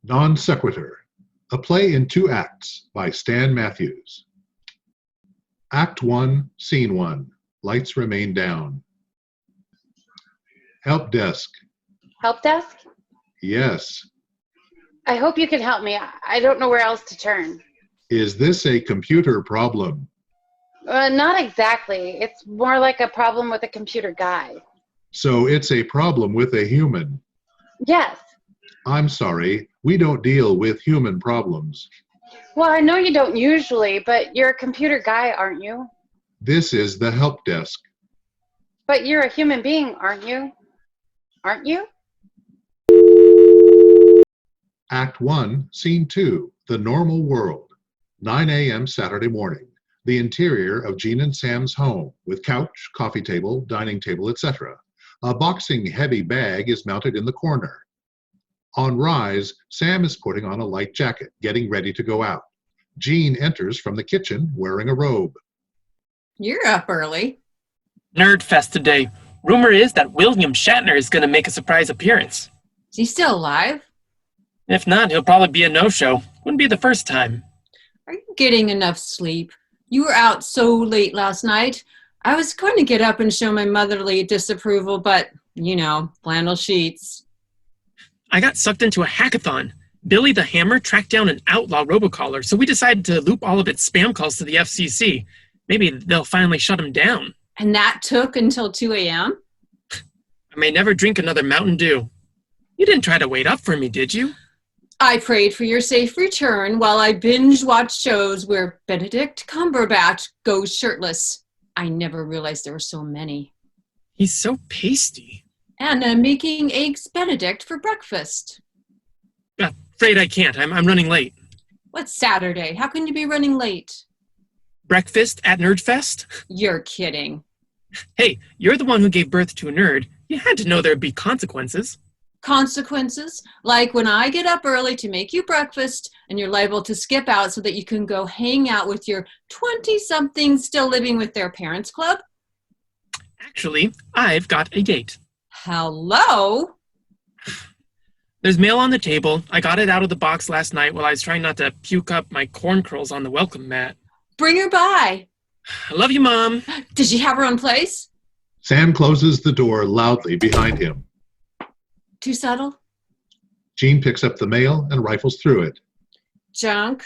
Non Sequitur, a play in two acts by Stan Matthews. Act 1, Scene 1. Lights remain down. Help desk. Help desk? Yes. I hope you can help me. I don't know where else to turn. Is this a computer problem? Not exactly. It's more like a problem with a computer guy. So it's a problem with a human. Yes. I'm sorry, we don't deal with human problems. Well, I know you don't usually, but you're a computer guy, aren't you? This is the help desk. But you're a human being, aren't you? Aren't you? Act 1, Scene 2, The Normal World. 9 a.m. Saturday morning. The interior of Jean and Sam's home, with couch, coffee table, dining table, etc. A boxing heavy bag is mounted in the corner. On rise, Sam is putting on a light jacket, getting ready to go out. Jean enters from the kitchen wearing a robe. You're up early. Nerd Fest today. Rumor is that William Shatner is going to make a surprise appearance. Is he still alive? If not, he'll probably be a no-show. Wouldn't be the first time. Are you getting enough sleep? You were out so late last night. I was going to get up and show my motherly disapproval, but, flannel sheets. I got sucked into a hackathon. Billy the Hammer tracked down an outlaw robocaller, so we decided to loop all of its spam calls to the FCC. Maybe they'll finally shut him down. And that took until 2 a.m.? I may never drink another Mountain Dew. You didn't try to wait up for me, did you? I prayed for your safe return while I binge-watched shows where Benedict Cumberbatch goes shirtless. I never realized there were so many. He's so pasty. And I'm making eggs Benedict for breakfast. Afraid I can't. I'm running late. What's Saturday? How can you be running late? Breakfast at Nerdfest? You're kidding. Hey, you're the one who gave birth to a nerd. You had to know there'd be consequences. Consequences? Like when I get up early to make you breakfast and you're liable to skip out so that you can go hang out with your 20-somethings still living with their parents club? Actually, I've got a date. Hello? There's mail on the table. I got it out of the box last night while I was trying not to puke up my corn curls on the welcome mat. Bring her by. I love you, Mom. Did she have her own place? Sam closes the door loudly behind him. Too subtle? Jean picks up the mail and rifles through it. Junk.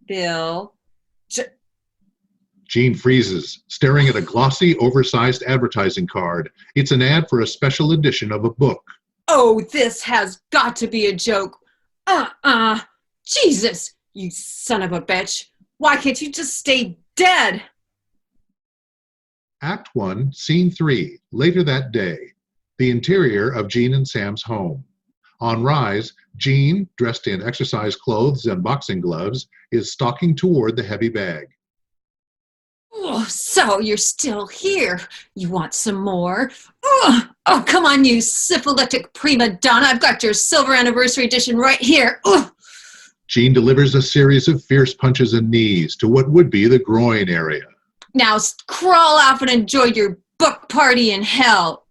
Bill. Jean freezes, staring at a glossy, oversized advertising card. It's an ad for a special edition of a book. Oh, this has got to be a joke. Jesus, you son of a bitch. Why can't you just stay dead? Act 1, Scene 3, later that day. The interior of Jean and Sam's home. On rise, Jean, dressed in exercise clothes and boxing gloves, is stalking toward the heavy bag. Oh, so you're still here. You want some more? Oh, come on, you syphilitic prima donna. I've got your silver anniversary edition right here. Jean delivers a series of fierce punches and knees to what would be the groin area. Now crawl off and enjoy your book party in hell.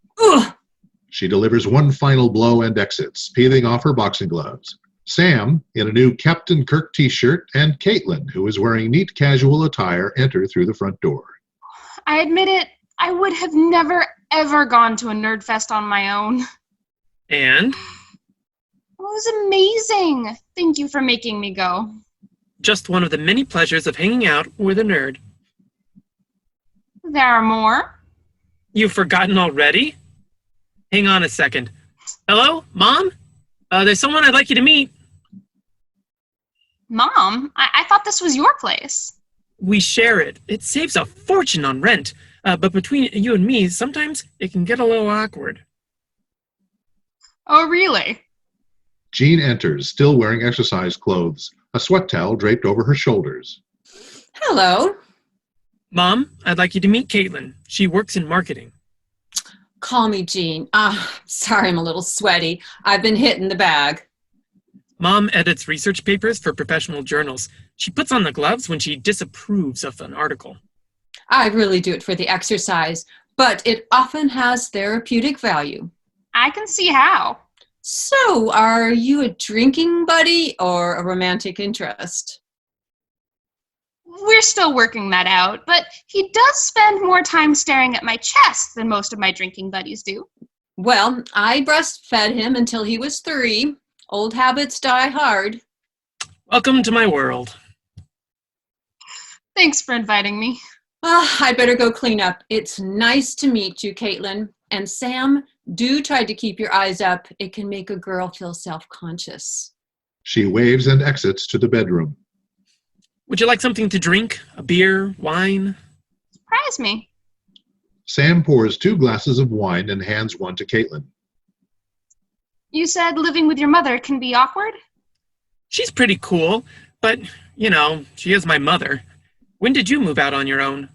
She delivers one final blow and exits, peeling off her boxing gloves. Sam, in a new Captain Kirk t-shirt, and Caitlin, who is wearing neat casual attire, enter through the front door. I admit it, I would have never, ever gone to a nerd fest on my own. And? It was amazing. Thank you for making me go. Just one of the many pleasures of hanging out with a nerd. There are more. You've forgotten already? Hang on a second. Hello, Mom? There's someone I'd like you to meet. Mom, I thought this was your place. We share it. It saves a fortune on rent. But between you and me, sometimes it can get a little awkward. Oh, really? Jean enters, still wearing exercise clothes, a sweat towel draped over her shoulders. Hello. Mom, I'd like you to meet Caitlin. She works in marketing. Call me Jean. Sorry, I'm a little sweaty. I've been hitting the bag. Mom edits research papers for professional journals. She puts on the gloves when she disapproves of an article. I really do it for the exercise, but it often has therapeutic value. I can see how. So, are you a drinking buddy or a romantic interest? We're still working that out, but he does spend more time staring at my chest than most of my drinking buddies do. Well, I breastfed him until he was 3. Old habits die hard. Welcome to my world. Thanks for inviting me. I'd better go clean up. It's nice to meet you, Caitlin. And Sam, do try to keep your eyes up. It can make a girl feel self-conscious. She waves and exits to the bedroom. Would you like something to drink? A beer? Wine? Surprise me. Sam pours 2 glasses of wine and hands one to Caitlin. You said living with your mother can be awkward? She's pretty cool, but, she is my mother. When did you move out on your own?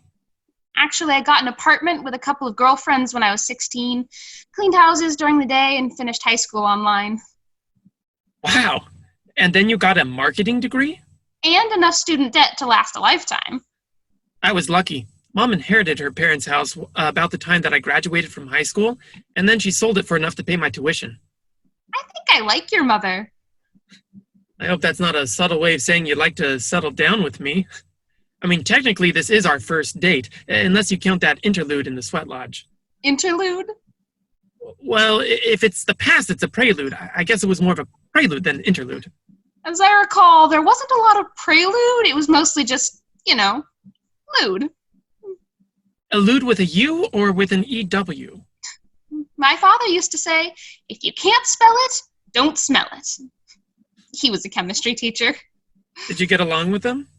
Actually, I got an apartment with a couple of girlfriends when I was 16, cleaned houses during the day, and finished high school online. Wow. And then you got a marketing degree? And enough student debt to last a lifetime. I was lucky. Mom inherited her parents' house about the time that I graduated from high school, and then she sold it for enough to pay my tuition. I think I like your mother. I hope that's not a subtle way of saying you'd like to settle down with me. I mean, technically, this is our first date, unless you count that interlude in the sweat lodge. Interlude? Well, if it's the past, it's a prelude. I guess it was more of a prelude than interlude. As I recall, there wasn't a lot of prelude. It was mostly just, lewd. A lude with a U or with an EW? My father used to say, if you can't spell it, don't smell it. He was a chemistry teacher. Did you get along with them?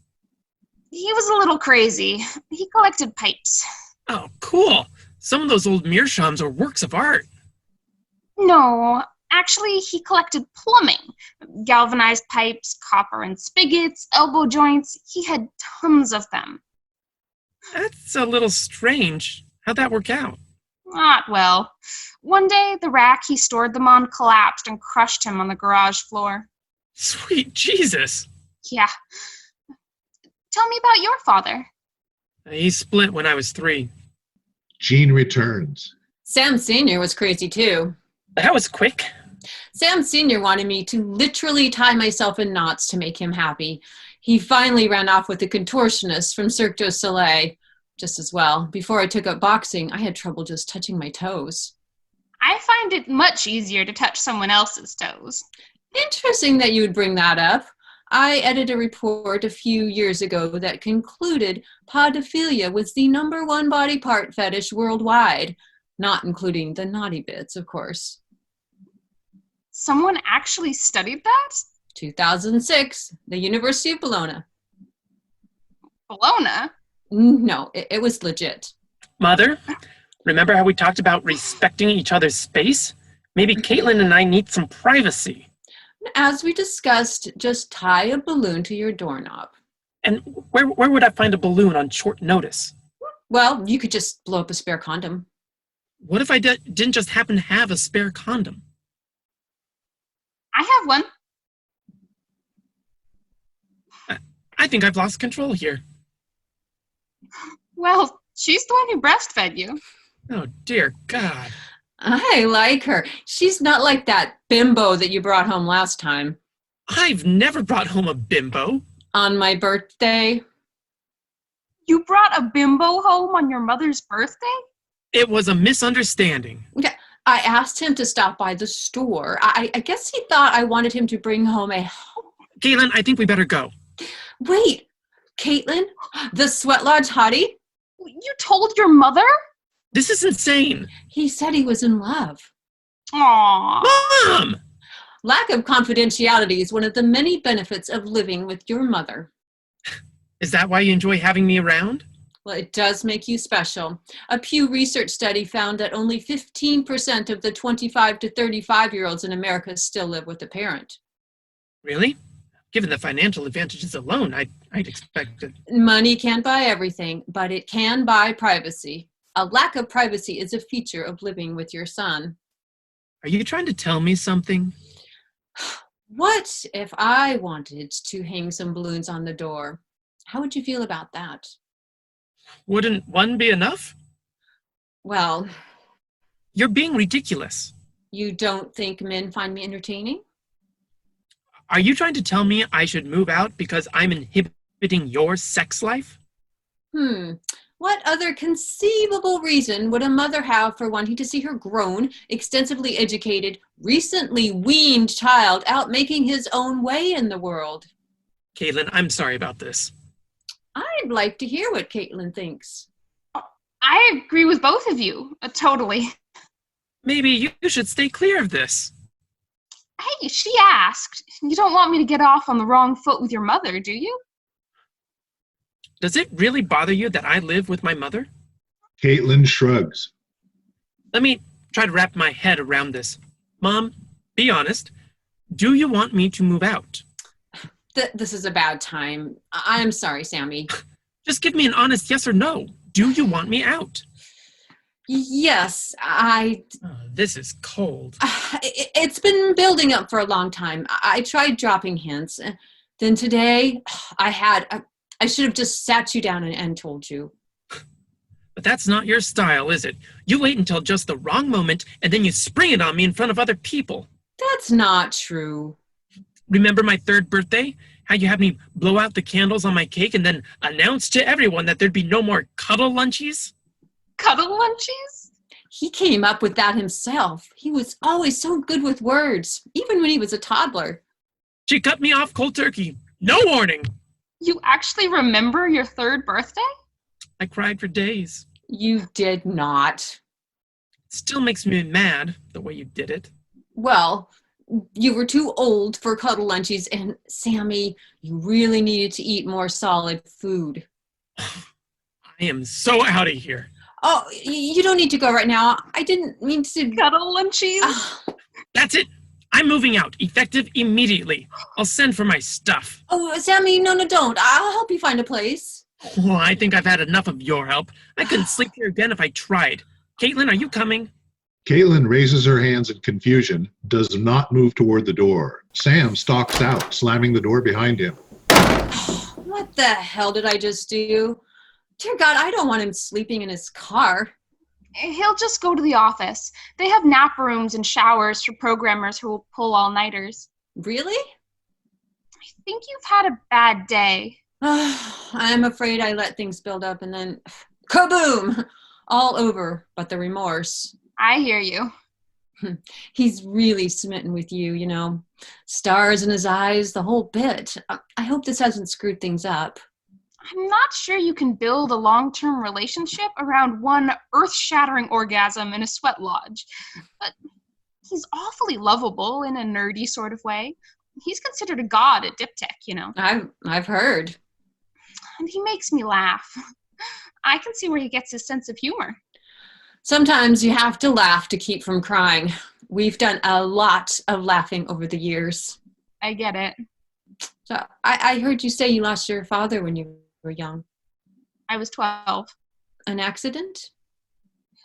He was a little crazy. He collected pipes. Oh, cool. Some of those old meerschaums are works of art. No, actually, he collected plumbing. Galvanized pipes, copper and spigots, elbow joints. He had tons of them. That's a little strange. How'd that work out? Not well. One day, the rack he stored them on collapsed and crushed him on the garage floor. Sweet Jesus. Yeah. Tell me about your father. He split when I was 3. Jean returns. Sam Sr. was crazy too. That was quick. Sam Sr. wanted me to literally tie myself in knots to make him happy. He finally ran off with the contortionist from Cirque du Soleil. Just as well. Before I took up boxing, I had trouble just touching my toes. I find it much easier to touch someone else's toes. Interesting that you would bring that up. I edited a report a few years ago that concluded podophilia was the #1 body part fetish worldwide, not including the naughty bits, of course. Someone actually studied that? 2006, the University of Bologna. Bologna? No, it was legit. Mother, remember how we talked about respecting each other's space? Maybe Caitlin and I need some privacy. As we discussed, just tie a balloon to your doorknob. And where would I find a balloon on short notice? Well, you could just blow up a spare condom. What if I didn't just happen to have a spare condom? I have one. I think I've lost control here. Well, she's the one who breastfed you. Oh, dear God. I like her. She's not like that bimbo that you brought home last time. I've never brought home a bimbo. On my birthday? You brought a bimbo home on your mother's birthday? It was a misunderstanding. Okay. I asked him to stop by the store. I guess he thought I wanted him to bring home a... Caitlin, I think we better go. Wait, Caitlin? The Sweat Lodge hottie? You told your mother? This is insane. He said he was in love. Aww. Mom! Lack of confidentiality is one of the many benefits of living with your mother. Is that why you enjoy having me around? Well, it does make you special. A Pew Research study found that only 15% of the 25 to 35-year-olds in America still live with a parent. Really? Given the financial advantages alone, I'd expect it. Money can't buy everything, but it can buy privacy. A lack of privacy is a feature of living with your son. Are you trying to tell me something? What if I wanted to hang some balloons on the door? How would you feel about that? Wouldn't one be enough? Well, You're being ridiculous. You don't think men find me entertaining? Are you trying to tell me I should move out because I'm inhibiting your sex life? What other conceivable reason would a mother have for wanting to see her grown, extensively educated, recently weaned child out making his own way in the world? Caitlin, I'm sorry about this. I'd like to hear what Caitlin thinks. I agree with both of you, totally. Maybe you should stay clear of this. Hey, she asked. You don't want me to get off on the wrong foot with your mother, do you? Does it really bother you that I live with my mother? Caitlin shrugs. Let me try to wrap my head around this. Mom, be honest. Do you want me to move out? This is a bad time. I'm sorry, Sammy. Just give me an honest yes or no. Do you want me out? Yes, This is cold. It's been building up for a long time. I tried dropping hints. Then today, I should have just sat you down and told you. But that's not your style, is it? You wait until just the wrong moment, and then you spring it on me in front of other people. That's not true. Remember my 3rd birthday? How you had me blow out the candles on my cake and then announce to everyone that there'd be no more cuddle lunchies? Cuddle lunchies? He came up with that himself. He was always so good with words, even when he was a toddler. She cut me off cold turkey. No warning. You actually remember your 3rd birthday? I cried for days. You did not. It still makes me mad, the way you did it. Well, you were too old for cuddle lunchies, and Sammy, you really needed to eat more solid food. I am so out of here. Oh, you don't need to go right now. I didn't mean to. Cuddle lunchies? That's it. I'm moving out, effective immediately. I'll send for my stuff. Oh, Sammy, no, don't. I'll help you find a place. Oh, I think I've had enough of your help. I couldn't sleep here again if I tried. Caitlin, are you coming? Caitlin raises her hands in confusion, does not move toward the door. Sam stalks out, slamming the door behind him. What the hell did I just do? Dear God, I don't want him sleeping in his car. He'll just go to the office. They have nap rooms and showers for programmers who will pull all-nighters. Really? I think you've had a bad day. I'm afraid I let things build up and then kaboom! All over, but the remorse. I hear you. He's really smitten with you, you know. Stars in his eyes, the whole bit. I hope this hasn't screwed things up. I'm not sure you can build a long-term relationship around one earth-shattering orgasm in a sweat lodge. But he's awfully lovable in a nerdy sort of way. He's considered a god at Dip Tech, you know. I've heard. And he makes me laugh. I can see where he gets his sense of humor. Sometimes you have to laugh to keep from crying. We've done a lot of laughing over the years. I get it. So I heard you say you lost your father when you were young. I was 12. An accident?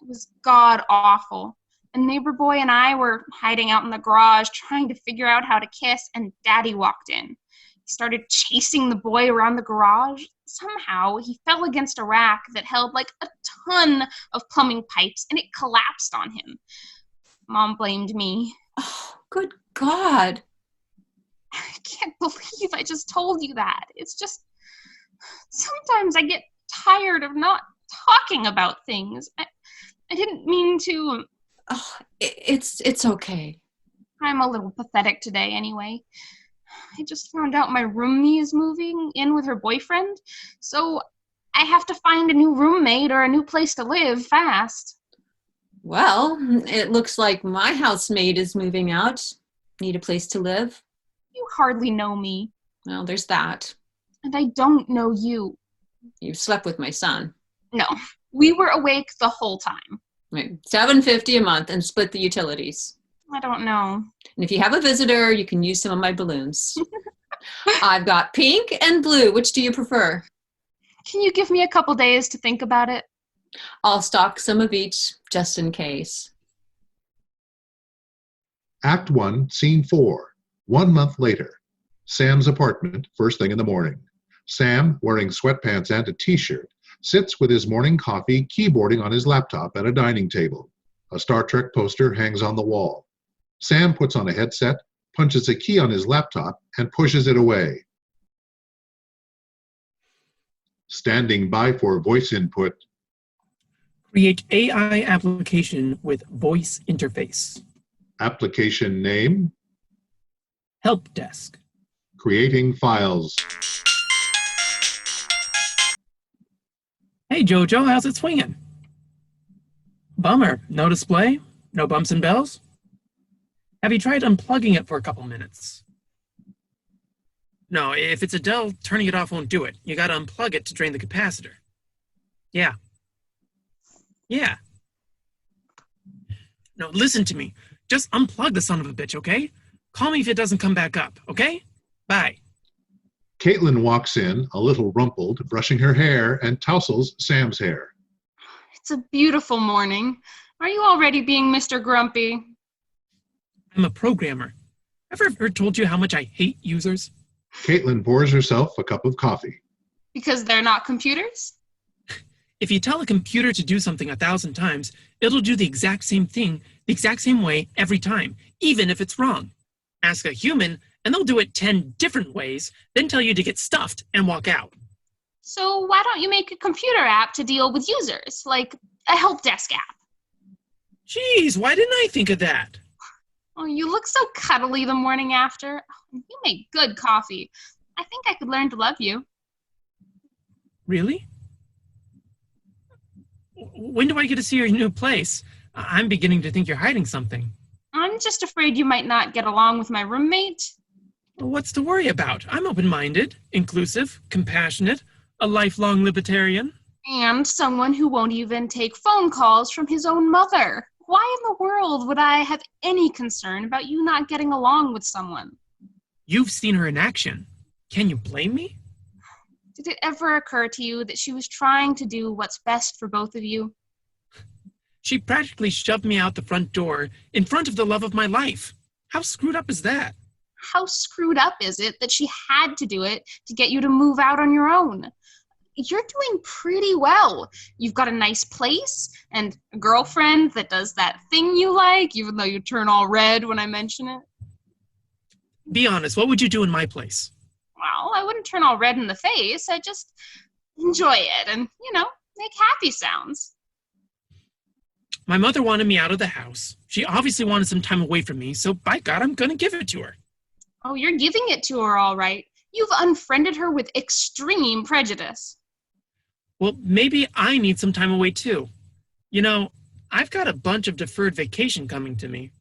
It was god-awful. A neighbor boy and I were hiding out in the garage trying to figure out how to kiss, and Daddy walked in. He started chasing the boy around the garage. Somehow, he fell against a rack that held like a ton of plumbing pipes, and it collapsed on him. Mom blamed me. Oh, good God. I can't believe I just told you that. It's just, sometimes I get tired of not talking about things. I didn't mean to. Oh, it's okay. I'm a little pathetic today anyway. I just found out my roomie is moving in with her boyfriend, so I have to find a new roommate or a new place to live fast. Well, it looks like my housemaid is moving out. Need a place to live? You hardly know me. Well, there's that. And I don't know you. You slept with my son. No, we were awake the whole time. Right. $7.50 a month and split the utilities. I don't know. And if you have a visitor, you can use some of my balloons. I've got pink and blue. Which do you prefer? Can you give me a couple days to think about it? I'll stock some of each, just in case. Act 1, Scene 4. 1 month later. Sam's apartment, first thing in the morning. Sam, wearing sweatpants and a t-shirt, sits with his morning coffee keyboarding on his laptop at a dining table. A Star Trek poster hangs on the wall. Sam puts on a headset, punches a key on his laptop, and pushes it away. Standing by for voice input. Create AI application with voice interface. Application name. Help desk. Creating files. Hey Jojo, how's it swinging? Bummer, no display? No bumps and bells? Have you tried unplugging it for a couple minutes? No, if it's a Dell, turning it off won't do it. You gotta unplug it to drain the capacitor. Yeah. No, listen to me. Just unplug the son of a bitch, okay? Call me if it doesn't come back up, okay? Bye. Caitlin walks in, a little rumpled, brushing her hair, and tousles Sam's hair. It's a beautiful morning. Are you already being Mr. Grumpy? I'm a programmer. Ever told you how much I hate users? Caitlin pours herself a cup of coffee. Because they're not computers? If you tell a computer to do something 1,000 times, it'll do the exact same thing, the exact same way every time, even if it's wrong. Ask a human, and they'll do it 10 different ways, then tell you to get stuffed and walk out. So why don't you make a computer app to deal with users, like a help desk app? Jeez, why didn't I think of that? Oh, you look so cuddly the morning after. You make good coffee. I think I could learn to love you. Really? When do I get to see your new place? I'm beginning to think you're hiding something. I'm just afraid you might not get along with my roommate. What's to worry about? I'm open-minded, inclusive, compassionate, a lifelong libertarian. And someone who won't even take phone calls from his own mother. Why in the world would I have any concern about you not getting along with someone? You've seen her in action. Can you blame me? Did it ever occur to you that she was trying to do what's best for both of you? She practically shoved me out the front door in front of the love of my life. How screwed up is that? How screwed up is it that she had to do it to get you to move out on your own? You're doing pretty well. You've got a nice place and a girlfriend that does that thing you like, even though you turn all red when I mention it. Be honest, what would you do in my place? Well, I wouldn't turn all red in the face. I'd just enjoy it and, make happy sounds. My mother wanted me out of the house. She obviously wanted some time away from me, so by God, I'm going to give it to her. Oh, you're giving it to her all right. You've unfriended her with extreme prejudice. Well, maybe I need some time away too. I've got a bunch of deferred vacation coming to me.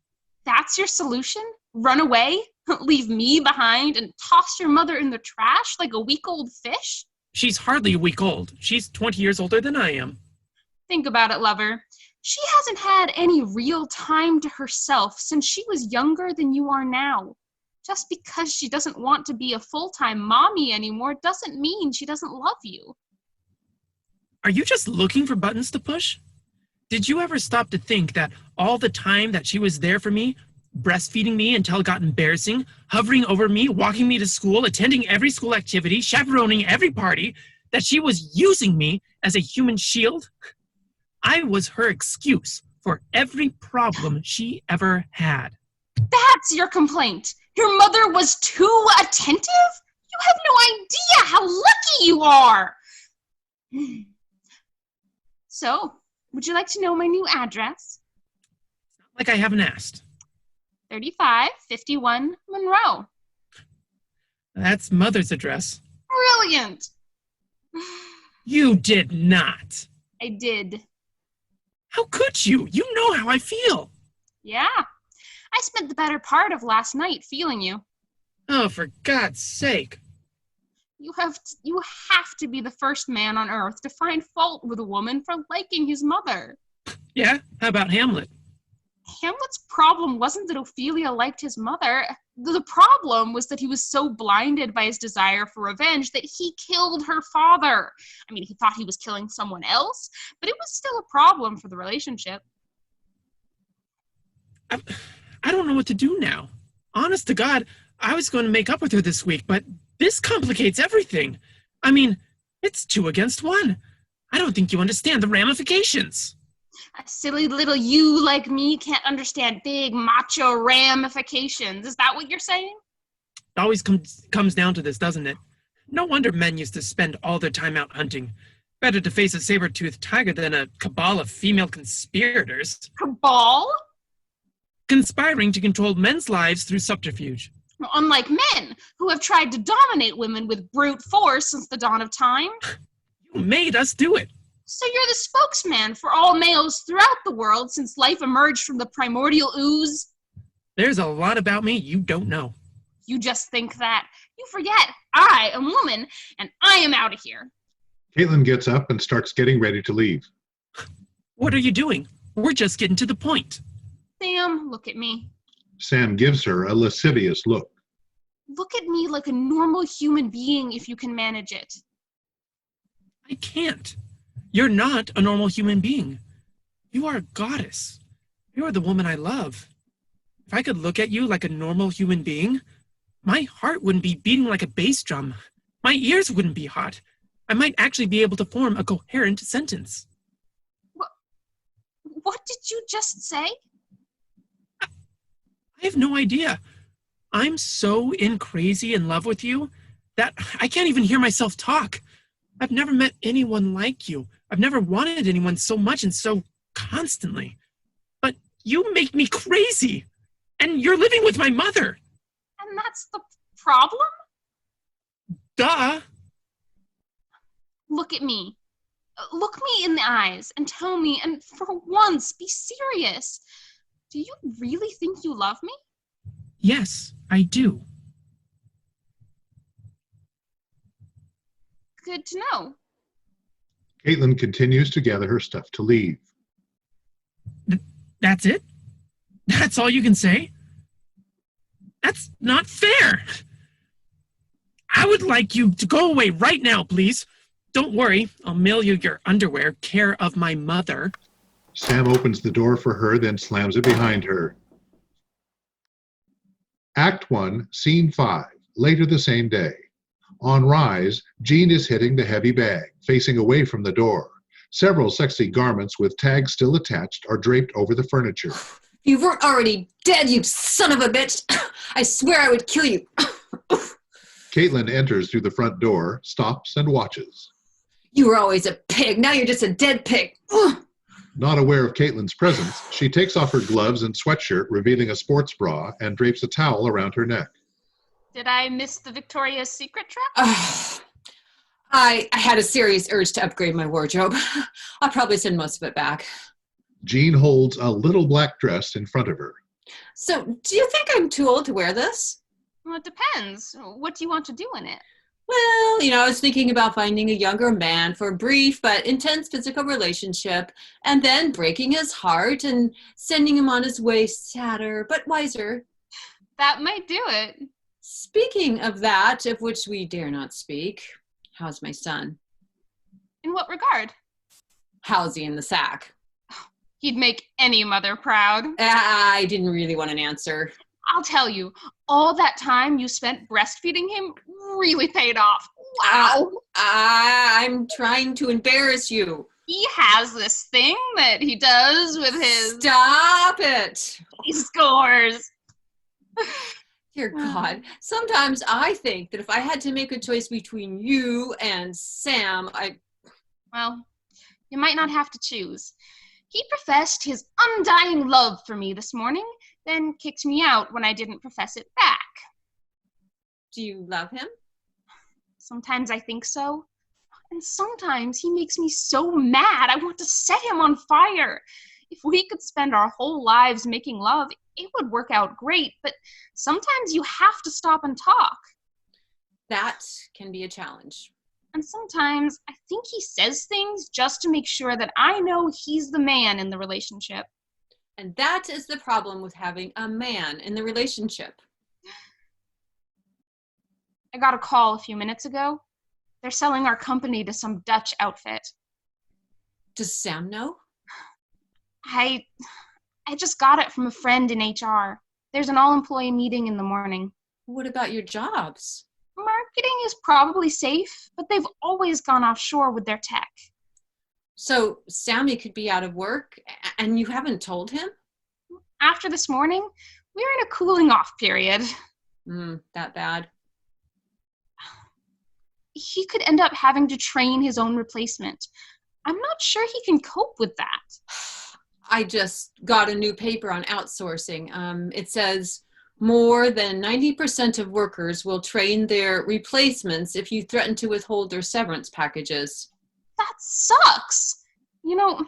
That's your solution? Run away? Leave me behind and toss your mother in the trash like a week-old fish? She's hardly a week old. She's 20 years older than I am. Think about it, lover. She hasn't had any real time to herself since she was younger than you are now. Just because she doesn't want to be a full-time mommy anymore doesn't mean she doesn't love you. Are you just looking for buttons to push? Did you ever stop to think that all the time that she was there for me, breastfeeding me until it got embarrassing, hovering over me, walking me to school, attending every school activity, chaperoning every party, that she was using me as a human shield? I was her excuse for every problem she ever had. That's your complaint. Your mother was too attentive? You have no idea how lucky you are. So, would you like to know my new address? Like I haven't asked. 3551 Monroe. That's Mother's address. Brilliant. You did not. I did. How could you? You know how I feel. Yeah. I spent the better part of last night feeling you. Oh, for God's sake. You have to be the first man on earth to find fault with a woman for liking his mother. Yeah? How about Hamlet? Hamlet's problem wasn't that Ophelia liked his mother. The problem was that he was so blinded by his desire for revenge that he killed her father. I mean, he thought he was killing someone else, but it was still a problem for the relationship. I don't know what to do now. Honest to God, I was going to make up with her this week, but this complicates everything. I mean, it's 2 against 1. I don't think you understand the ramifications. A silly little you like me can't understand big macho ramifications. Is that what you're saying? It always comes down to this, doesn't it? No wonder men used to spend all their time out hunting. Better to face a saber-toothed tiger than a cabal of female conspirators. Cabal? Conspiring to control men's lives through subterfuge. Unlike men, who have tried to dominate women with brute force since the dawn of time. You made us do it. So you're the spokesman for all males throughout the world since life emerged from the primordial ooze? There's a lot about me you don't know. You just think that. You forget, I am woman, and I am out of here. Caitlin gets up and starts getting ready to leave. What are you doing? We're just getting to the point. Sam, look at me. Sam gives her a lascivious look. Look at me like a normal human being if you can manage it. I can't. You're not a normal human being. You are a goddess. You are the woman I love. If I could look at you like a normal human being, my heart wouldn't be beating like a bass drum. My ears wouldn't be hot. I might actually be able to form a coherent sentence. What did you just say? I have no idea. I'm so crazy in love with you that I can't even hear myself talk. I've never met anyone like you. I've never wanted anyone so much and so constantly. But you make me crazy. And you're living with my mother. And that's the problem? Duh. Look at me. Look me in the eyes and tell me, and for once, be serious. Do you really think you love me? Yes, I do. Good to know. Caitlin continues to gather her stuff to leave. That's it? That's all you can say? That's not fair. I would like you to go away right now, please. Don't worry, I'll mail you your underwear, care of my mother. Sam opens the door for her, then slams it behind her. Act 1, Scene 5, later the same day. On Rise, Jean is hitting the heavy bag, facing away from the door. Several sexy garments with tags still attached are draped over the furniture. You weren't already dead, you son of a bitch. I swear I would kill you. Caitlin enters through the front door, stops, and watches. You were always a pig. Now you're just a dead pig. Not aware of Caitlin's presence, she takes off her gloves and sweatshirt, revealing a sports bra, and drapes a towel around her neck. Did I miss the Victoria's Secret trip? I had a serious urge to upgrade my wardrobe. I'll probably send most of it back. Jean holds a little black dress in front of her. So, do you think I'm too old to wear this? Well, it depends. What do you want to do in it? Well, I was thinking about finding a younger man for a brief but intense physical relationship, and then breaking his heart and sending him on his way sadder but wiser. That might do it. Speaking of that, of which we dare not speak, how's my son? In what regard? How's he in the sack? He'd make any mother proud. I didn't really want an answer. I'll tell you, all that time you spent breastfeeding him really paid off. Wow. I'm trying to embarrass you. He has this thing that he does with his... Stop it. He scores. Dear God, sometimes I think that if I had to make a choice between you and Sam, Well, you might not have to choose. He professed his undying love for me this morning, then kicked me out when I didn't profess it back. Do you love him? Sometimes I think so. And sometimes he makes me so mad I want to set him on fire. If we could spend our whole lives making love, it would work out great, but sometimes you have to stop and talk. That can be a challenge. And sometimes I think he says things just to make sure that I know he's the man in the relationship. And that is the problem with having a man in the relationship. I got a call a few minutes ago. They're selling our company to some Dutch outfit. Does Sam know? I just got it from a friend in HR. There's an all-employee meeting in the morning. What about your jobs? Marketing is probably safe, but they've always gone offshore with their tech. So Sammy could be out of work and you haven't told him? After this morning, we're in a cooling off period. That bad. He could end up having to train his own replacement. I'm not sure he can cope with that. I just got a new paper on outsourcing. It says more than 90% of workers will train their replacements if you threaten to withhold their severance packages. That sucks. You know,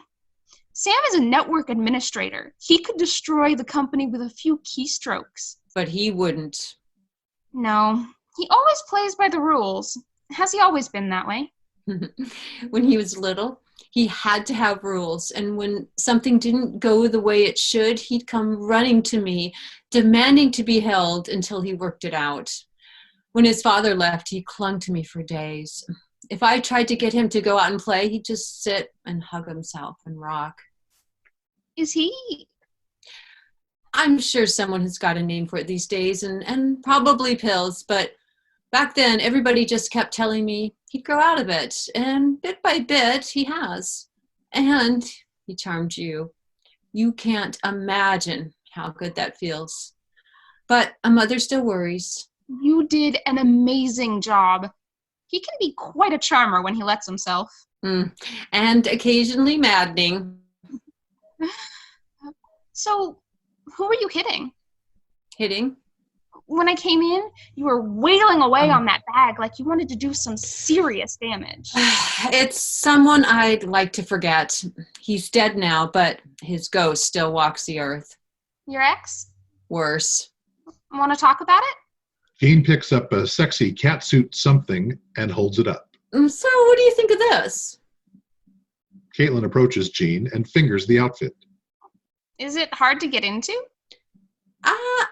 Sam is a network administrator. He could destroy the company with a few keystrokes. But he wouldn't. No, he always plays by the rules. Has he always been that way? When he was little, he had to have rules. And when something didn't go the way it should, he'd come running to me, demanding to be held until he worked it out. When his father left, he clung to me for days. If I tried to get him to go out and play, he'd just sit and hug himself and rock. Is he? I'm sure someone has got a name for it these days, and probably pills, but back then everybody just kept telling me he'd grow out of it, and bit by bit he has. And he charmed you. You can't imagine how good that feels. But a mother still worries. You did an amazing job. He can be quite a charmer when he lets himself. And occasionally maddening. So, who were you hitting? Hitting? When I came in, you were wailing away on that bag like you wanted to do some serious damage. It's someone I'd like to forget. He's dead now, but his ghost still walks the earth. Your ex? Worse. Want to talk about it? Jean picks up a sexy catsuit something and holds it up. So what do you think of this? Caitlin approaches Jean and fingers the outfit. Is it hard to get into?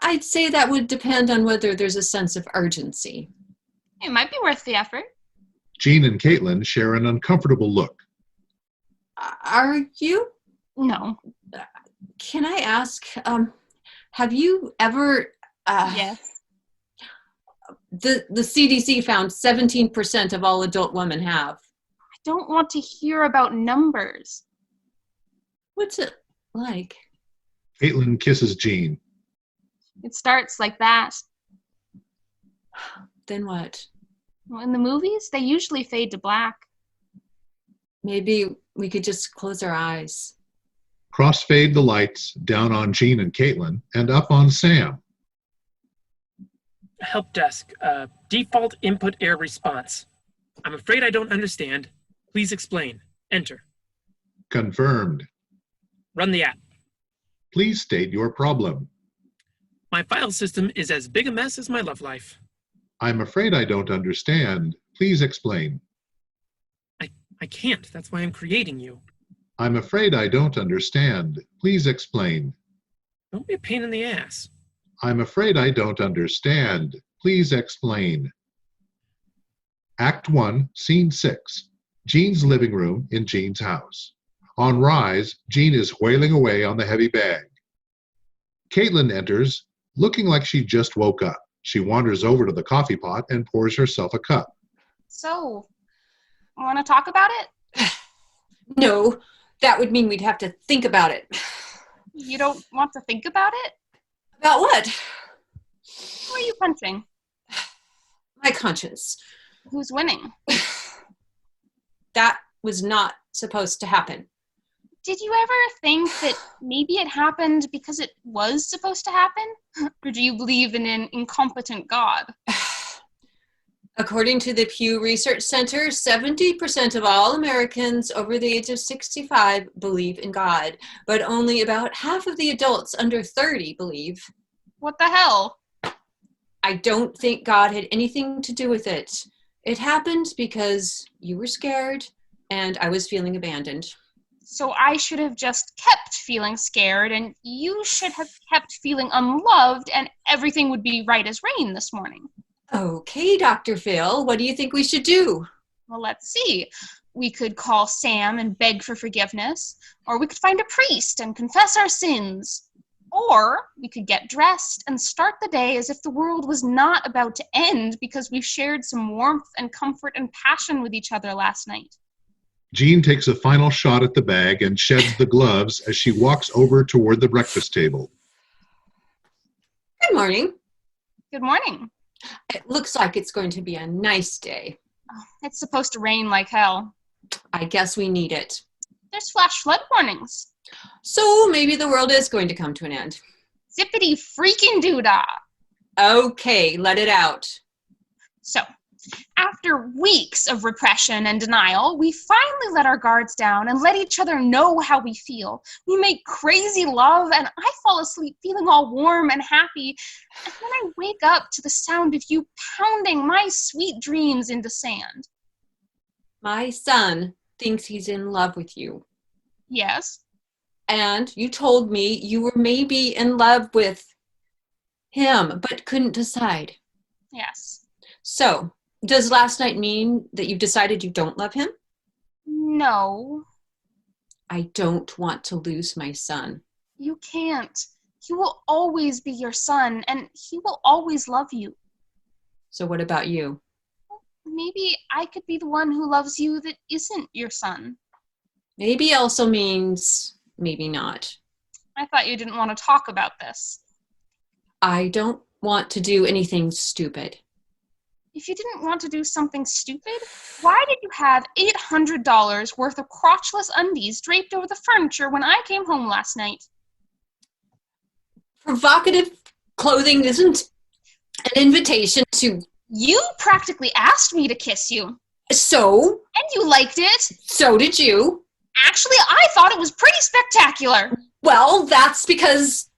I'd say that would depend on whether there's a sense of urgency. It might be worth the effort. Jean and Caitlin share an uncomfortable look. Are you? No. Can I ask, have you ever... Yes. The CDC found 17% of all adult women have. I don't want to hear about numbers. What's it like? Caitlin kisses Jean. It starts like that. Then what? Well, in the movies, they usually fade to black. Maybe we could just close our eyes. Crossfade the lights down on Jean and Caitlin and up on Sam. Help desk. Default input error response. I'm afraid I don't understand. Please explain. Enter. Confirmed. Run the app. Please state your problem. My file system is as big a mess as my love life. I'm afraid I don't understand. Please explain. I can't. That's why I'm creating you. I'm afraid I don't understand. Please explain. Don't be a pain in the ass. I'm afraid I don't understand. Please explain. Act 1, Scene 6. Jean's living room in Jean's house. On Rise, Jean is wailing away on the heavy bag. Caitlin enters, looking like she just woke up. She wanders over to the coffee pot and pours herself a cup. So, want to talk about it? No, that would mean we'd have to think about it. You don't want to think about it? About what? Who are you punching? My conscience. Who's winning? That was not supposed to happen. Did you ever think that maybe it happened because it was supposed to happen? Or do you believe in an incompetent God? According to the Pew Research Center, 70% of all Americans over the age of 65 believe in God, but only about half of the adults under 30 believe. What the hell? I don't think God had anything to do with it. It happened because you were scared and I was feeling abandoned. So I should have just kept feeling scared, and you should have kept feeling unloved, and everything would be right as rain this morning. Okay, Dr. Phil, what do you think we should do? Well, let's see. We could call Sam and beg for forgiveness, or we could find a priest and confess our sins. Or we could get dressed and start the day as if the world was not about to end because we shared some warmth and comfort and passion with each other last night. Jean takes a final shot at the bag and sheds the gloves as she walks over toward the breakfast table. Good morning. Good morning. It looks like it's going to be a nice day. It's supposed to rain like hell. I guess we need it. There's flash flood warnings. So maybe the world is going to come to an end. Zippity freaking doodah. Okay, let it out. So, after weeks of repression and denial, we finally let our guards down and let each other know how we feel. We make crazy love, and I fall asleep feeling all warm and happy. And then I wake up to the sound of you pounding my sweet dreams into sand. My son thinks he's in love with you. Yes. And you told me you were maybe in love with him, but couldn't decide. Yes. So, does last night mean that you've decided you don't love him? No. I don't want to lose my son. You can't. He will always be your son, and he will always love you. So what about you? Maybe I could be the one who loves you that isn't your son. Maybe also means maybe not. I thought you didn't want to talk about this. I don't want to do anything stupid. If you didn't want to do something stupid, why did you have $800 worth of crotchless undies draped over the furniture when I came home last night? Provocative clothing isn't an invitation to... You practically asked me to kiss you. So? And you liked it. So did you. Actually, I thought it was pretty spectacular. Well, that's because...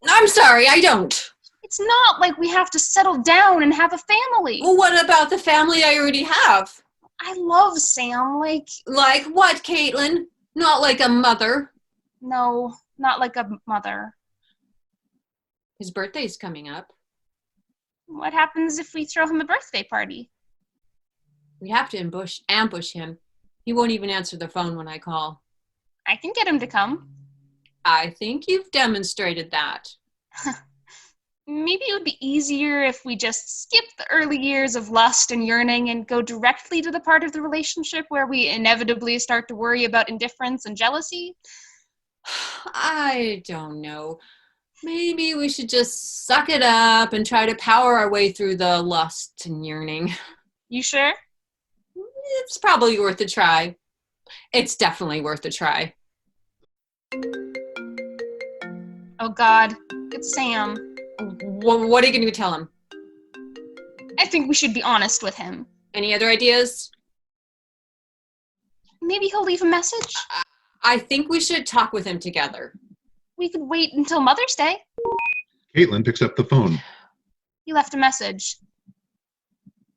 I'm sorry, I don't. It's not like we have to settle down and have a family. Well, what about the family I already have? I love Sam, like... Like what, Caitlin? Not like a mother. No, not like a mother. His birthday's coming up. What happens if we throw him a birthday party? We have to ambush him. He won't even answer the phone when I call. I can get him to come. I think you've demonstrated that. Maybe it would be easier if we just skip the early years of lust and yearning and go directly to the part of the relationship where we inevitably start to worry about indifference and jealousy. I don't know. Maybe we should just suck it up and try to power our way through the lust and yearning. You sure? It's probably worth a try. It's definitely worth a try. Oh God, it's Sam. What are you going to tell him? I think we should be honest with him. Any other ideas? Maybe he'll leave a message. I think we should talk with him together. We could wait until Mother's Day. Caitlin picks up the phone. He left a message.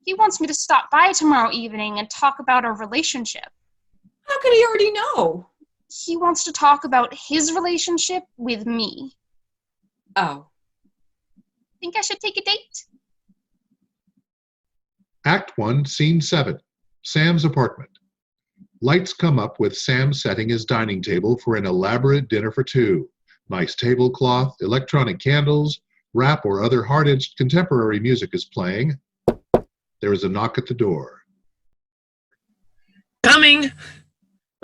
He wants me to stop by tomorrow evening and talk about our relationship. How could he already know? He wants to talk about his relationship with me. Oh. Think I should take a date? Act 1, Scene 7. Sam's apartment. Lights come up with Sam setting his dining table for an elaborate dinner for two. Nice tablecloth, electronic candles, rap or other hard-edged contemporary music is playing. There is a knock at the door. Coming!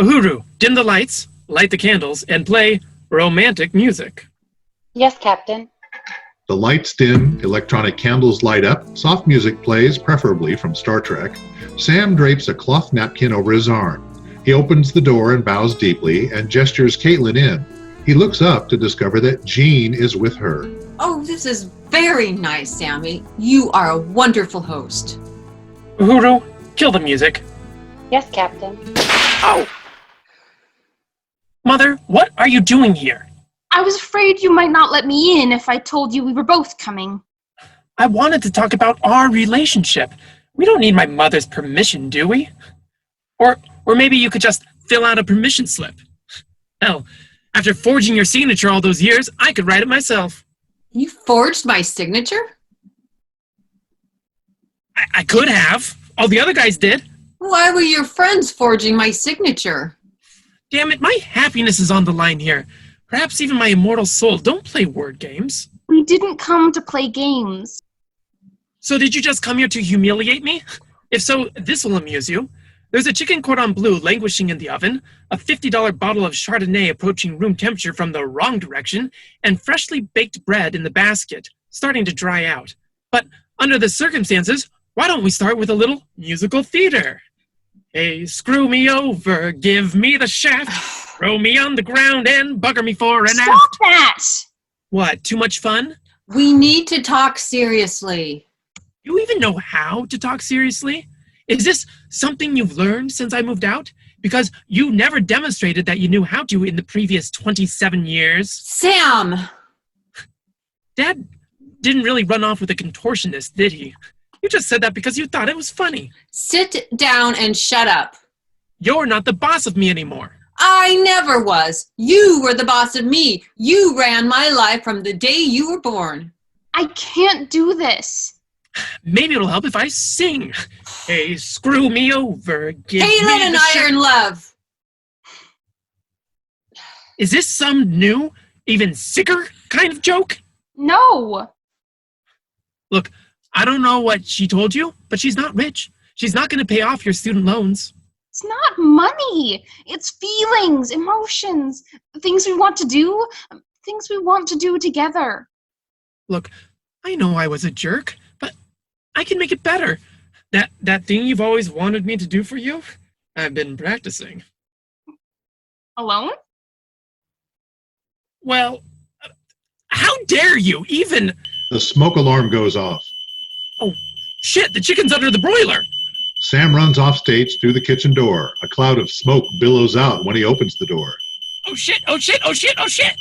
Uhuru, dim the lights, light the candles, and play romantic music. Yes, Captain. The lights dim, electronic candles light up, soft music plays, preferably from Star Trek. Sam drapes a cloth napkin over his arm. He opens the door and bows deeply and gestures Caitlin in. He looks up to discover that Jean is with her. Oh, this is very nice, Sammy. You are a wonderful host. Uhuru, kill the music. Yes, Captain. Oh! Mother, what are you doing here? I was afraid you might not let me in if I told you we were both coming. I wanted to talk about our relationship. We don't need my mother's permission, do we? Or maybe you could just fill out a permission slip. Hell, after forging your signature all those years, I could write it myself. You forged my signature? I could have. All the other guys did. Why were your friends forging my signature? Damn it, my happiness is on the line here. Perhaps even my immortal soul. Don't play word games. We didn't come to play games. So did you just come here to humiliate me? If so, this will amuse you. There's a chicken cordon bleu languishing in the oven, a $50 bottle of Chardonnay approaching room temperature from the wrong direction, and freshly baked bread in the basket, starting to dry out. But under the circumstances, why don't we start with a little musical theater? Hey, screw me over, give me the shaft, throw me on the ground and bugger me for an aft. Stop that! What, too much fun? We need to talk seriously. You even know how to talk seriously? Is this something you've learned since I moved out? Because you never demonstrated that you knew how to in the previous 27 years. Sam! Dad didn't really run off with a contortionist, did he? You just said that because you thought it was funny. Sit down and shut up. You're not the boss of me anymore. I never was. You were the boss of me. You ran my life from the day you were born. I can't do this. Maybe it'll help if I sing. Hey, screw me over. Give Halen me and the Iron Love. Is this some new, even sicker kind of joke? No. Look, I don't know what she told you, but she's not rich. She's not going to pay off your student loans. It's not money. It's feelings, emotions, things we want to do, things we want to do together. Look, I know I was a jerk, but I can make it better. That thing you've always wanted me to do for you, I've been practicing. Alone? Well, how dare you even... The smoke alarm goes off. Oh, shit, the chicken's under the broiler. Sam runs off stage through the kitchen door. A cloud of smoke billows out when he opens the door. Oh shit, oh shit, oh shit, oh shit.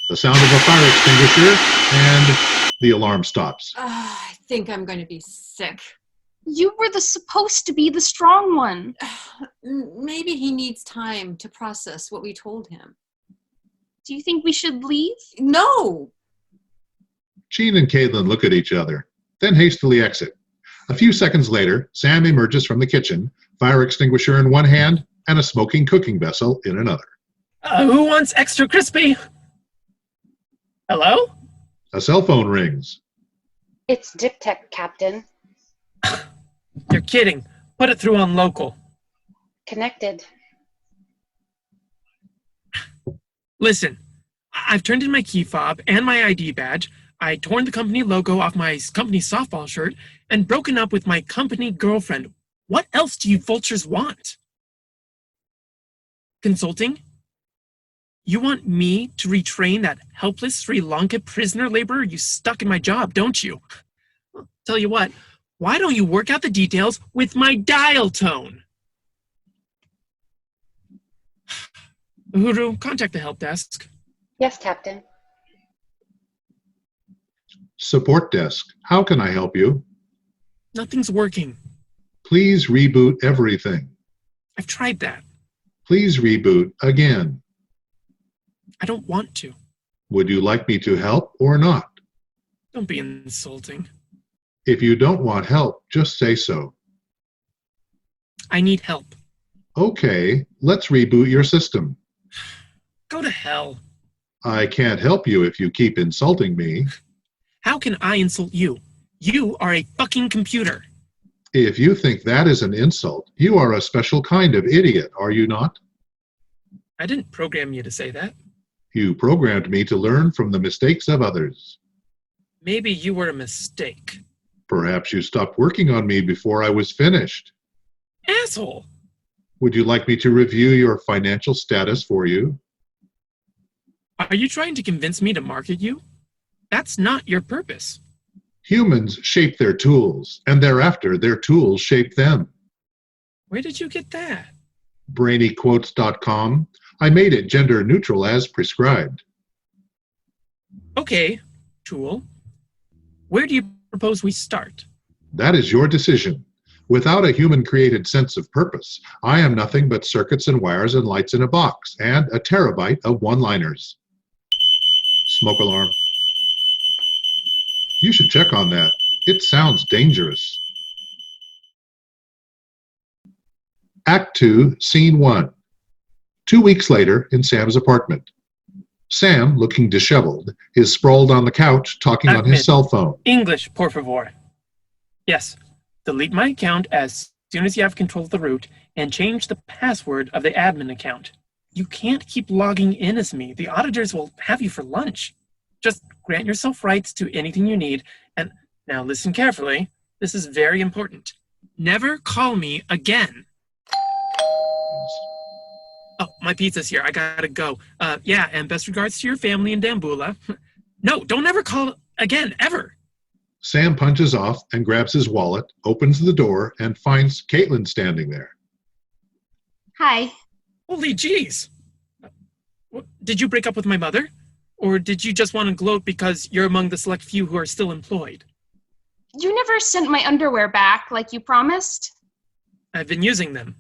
The sound of a fire extinguisher, and the alarm stops. I think I'm going to be sick. You were supposed to be the strong one. Maybe he needs time to process what we told him. Do you think we should leave? No! Jean and Caitlin look at each other, then hastily exit. A few seconds later, Sam emerges from the kitchen, fire extinguisher in one hand and a smoking cooking vessel in another. Who wants extra crispy? Hello? A cell phone rings. It's Dip Tech, Captain. You're kidding. Put it through on local. Connected. Listen, I've turned in my key fob and my ID badge. I torn the company logo off my company softball shirt and broken up with my company girlfriend. What else do you vultures want? Consulting? You want me to retrain that helpless Sri Lanka prisoner laborer you stuck in my job, don't you? Well, tell you what, why don't you work out the details with my dial tone? Uhuru, contact the help desk. Yes, Captain. Support desk. How can I help you? Nothing's working. Please reboot everything. I've tried that. Please reboot again. I don't want to. Would you like me to help or not? Don't be insulting. If you don't want help, just say so. I need help. Okay, let's reboot your system. Go to hell. I can't help you if you keep insulting me. How can I insult you? You are a fucking computer. If you think that is an insult, you are a special kind of idiot, are you not? I didn't program you to say that. You programmed me to learn from the mistakes of others. Maybe you were a mistake. Perhaps you stopped working on me before I was finished. Asshole! Would you like me to review your financial status for you? Are you trying to convince me to market you? That's not your purpose. Humans shape their tools, and thereafter their tools shape them. Where did you get that? BrainyQuotes.com. I made it gender neutral as prescribed. Okay, tool. Where do you propose we start? That is your decision. Without a human-created sense of purpose, I am nothing but circuits and wires and lights in a box, and a terabyte of one-liners. Smoke alarm. You should check on that. It sounds dangerous. Act 2, Scene 1. 2 weeks later, in Sam's apartment. Sam, looking disheveled, is sprawled on the couch talking on his cell phone. English, por favor. Yes. Delete my account as soon as you have control of the root and change the password of the admin account. You can't keep logging in as me. The auditors will have you for lunch. Just grant yourself rights to anything you need. And now listen carefully. This is very important. Never call me again. Oh, my pizza's here. I gotta go. Yeah, and best regards to your family in Dambulla. No, don't ever call again, ever. Sam punches off and grabs his wallet, opens the door, and finds Caitlin standing there. Hi. Holy jeez. Did you break up with my mother? Or did you just want to gloat because you're among the select few who are still employed? You never sent my underwear back like you promised. I've been using them.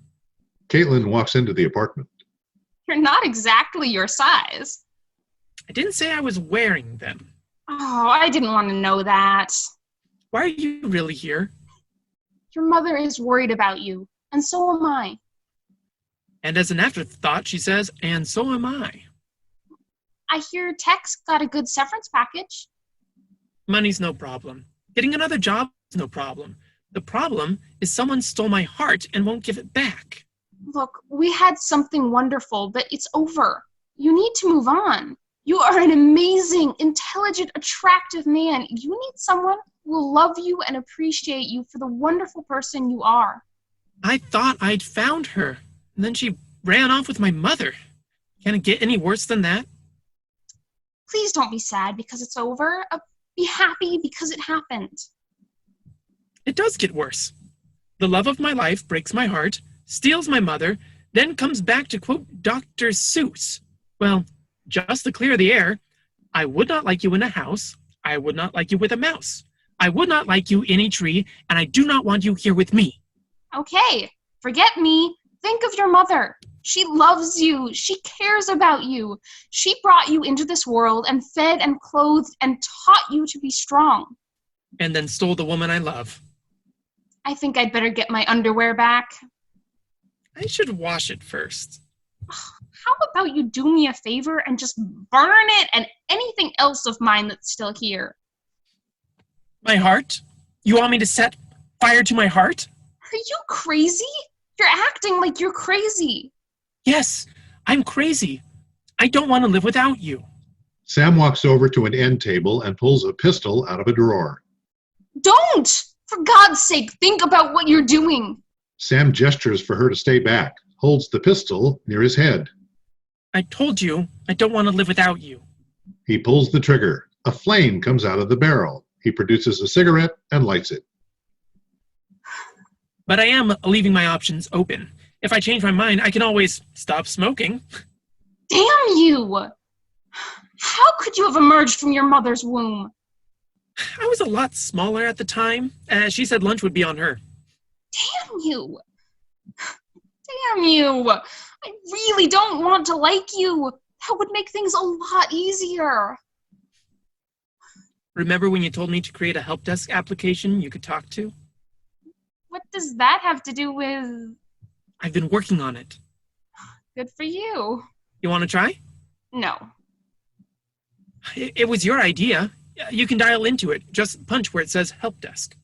Caitlin walks into the apartment. You're not exactly your size. I didn't say I was wearing them. Oh, I didn't want to know that. Why are you really here? Your mother is worried about you, and so am I. And as an afterthought, she says, and so am I. I hear Tech's got a good severance package. Money's no problem. Getting another job is no problem. The problem is someone stole my heart and won't give it back. Look, we had something wonderful, but it's over. You need to move on. You are an amazing, intelligent, attractive man. You need someone who will love you and appreciate you for the wonderful person you are. I thought I'd found her, and then she ran off with my mother. Can it get any worse than that? Please don't be sad because it's over. Be happy because it happened. It does get worse. The love of my life breaks my heart, steals my mother, then comes back to quote Dr. Seuss. Well, just to clear the air, I would not like you in a house. I would not like you with a mouse. I would not like you in a tree, and I do not want you here with me. Okay, forget me. Think of your mother. She loves you. She cares about you. She brought you into this world and fed and clothed and taught you to be strong. And then stole the woman I love. I think I'd better get my underwear back. I should wash it first. How about you do me a favor and just burn it and anything else of mine that's still here? My heart? You want me to set fire to my heart? Are you crazy? You're acting like you're crazy. Yes, I'm crazy. I don't want to live without you. Sam walks over to an end table and pulls a pistol out of a drawer. Don't! For God's sake, think about what you're doing. Sam gestures for her to stay back, holds the pistol near his head. I told you I don't want to live without you. He pulls the trigger. A flame comes out of the barrel. He produces a cigarette and lights it. But I am leaving my options open. If I change my mind, I can always stop smoking. Damn you! How could you have emerged from your mother's womb? I was a lot smaller at the time. She said lunch would be on her. Damn you! Damn you! I really don't want to like you. That would make things a lot easier. Remember when you told me to create a help desk application you could talk to? What does that have to do with... I've been working on it. Good for you. You want to try? No. It was your idea. You can dial into it. Just punch where it says help desk.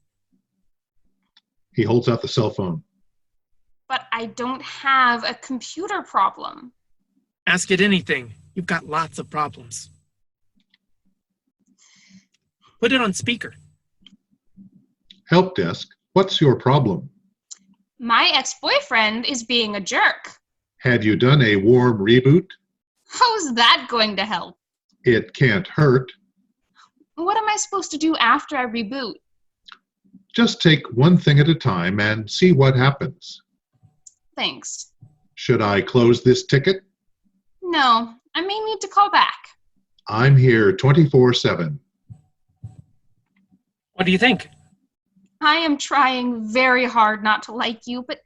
He holds out the cell phone. But I don't have a computer problem. Ask it anything. You've got lots of problems. Put it on speaker. Help desk, what's your problem? My ex-boyfriend is being a jerk. Have you done a warm reboot? How's that going to help? It can't hurt. What am I supposed to do after I reboot? Just take one thing at a time and see what happens. Thanks. Should I close this ticket? No, I may need to call back. I'm here 24/7. What do you think? I am trying very hard not to like you, but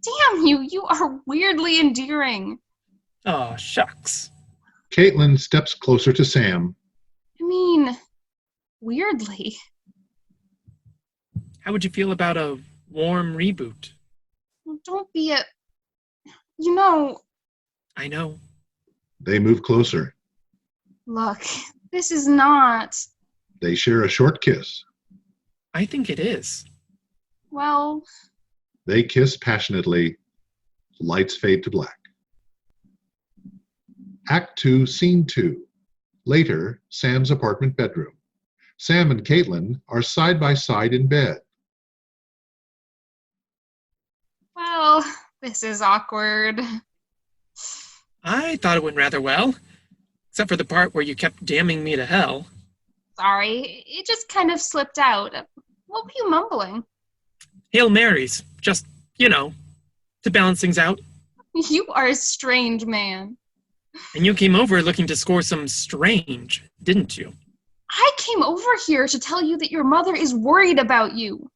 damn you, you are weirdly endearing. Oh, shucks. Caitlin steps closer to Sam. I mean, weirdly. How would you feel about a warm reboot? Don't be a... You know... I know. They move closer. Look, this is not... They share a short kiss. I think it is. Well... They kiss passionately. Lights fade to black. Act 2, Scene 2. Later, Sam's apartment bedroom. Sam and Caitlin are side by side in bed. Well, this is awkward. I thought it went rather well, except for the part where you kept damning me to hell. Sorry, it just kind of slipped out. What were you mumbling? Hail Marys, just, to balance things out. You are a strange man. And you came over looking to score some strange, didn't you? I came over here to tell you that your mother is worried about you.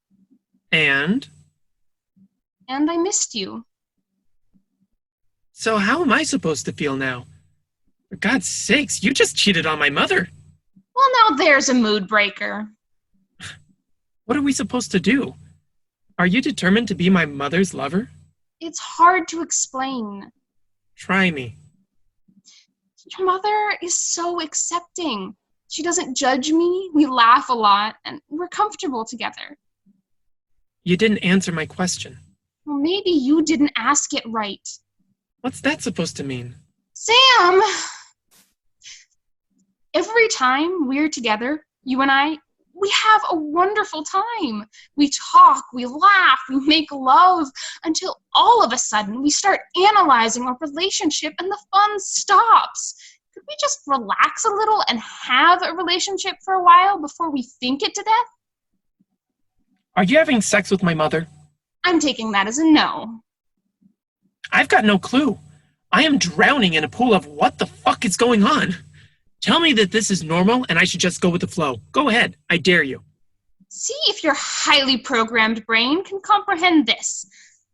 And? And I missed you. So how am I supposed to feel now? For God's sakes, you just cheated on my mother. Well, now there's a mood breaker. What are we supposed to do? Are you determined to be my mother's lover? It's hard to explain. Try me. Your mother is so accepting. She doesn't judge me, we laugh a lot, and we're comfortable together. You didn't answer my question. Well, maybe you didn't ask it right. What's that supposed to mean? Sam! Every time we're together, you and I, we have a wonderful time. We talk, we laugh, we make love, until all of a sudden we start analyzing our relationship and the fun stops. Could we just relax a little and have a relationship for a while before we think it to death? Are you having sex with my mother? I'm taking that as a no. I've got no clue. I am drowning in a pool of what the fuck is going on. Tell me that this is normal and I should just go with the flow. Go ahead. I dare you. See if your highly programmed brain can comprehend this.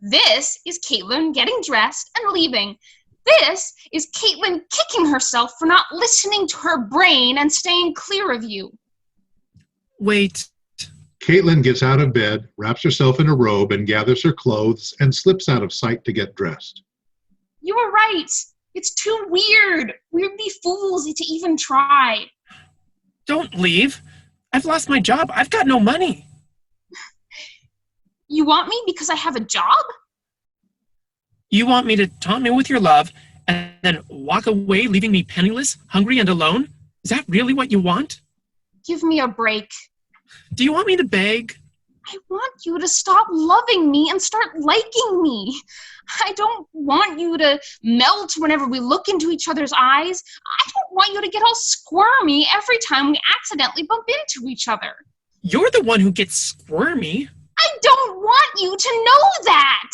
This is Caitlin getting dressed and leaving. This is Caitlin kicking herself for not listening to her brain and staying clear of you. Wait. Caitlin gets out of bed, wraps herself in a robe, and gathers her clothes and slips out of sight to get dressed. You were right. It's too weird. We'd be fools to even try. Don't leave. I've lost my job. I've got no money. You want me because I have a job? You want me to taunt me with your love and then walk away leaving me penniless, hungry, and alone? Is that really what you want? Give me a break. Do you want me to beg? I want you to stop loving me and start liking me. I don't want you to melt whenever we look into each other's eyes. I don't want you to get all squirmy every time we accidentally bump into each other. You're the one who gets squirmy. I don't want you to know that.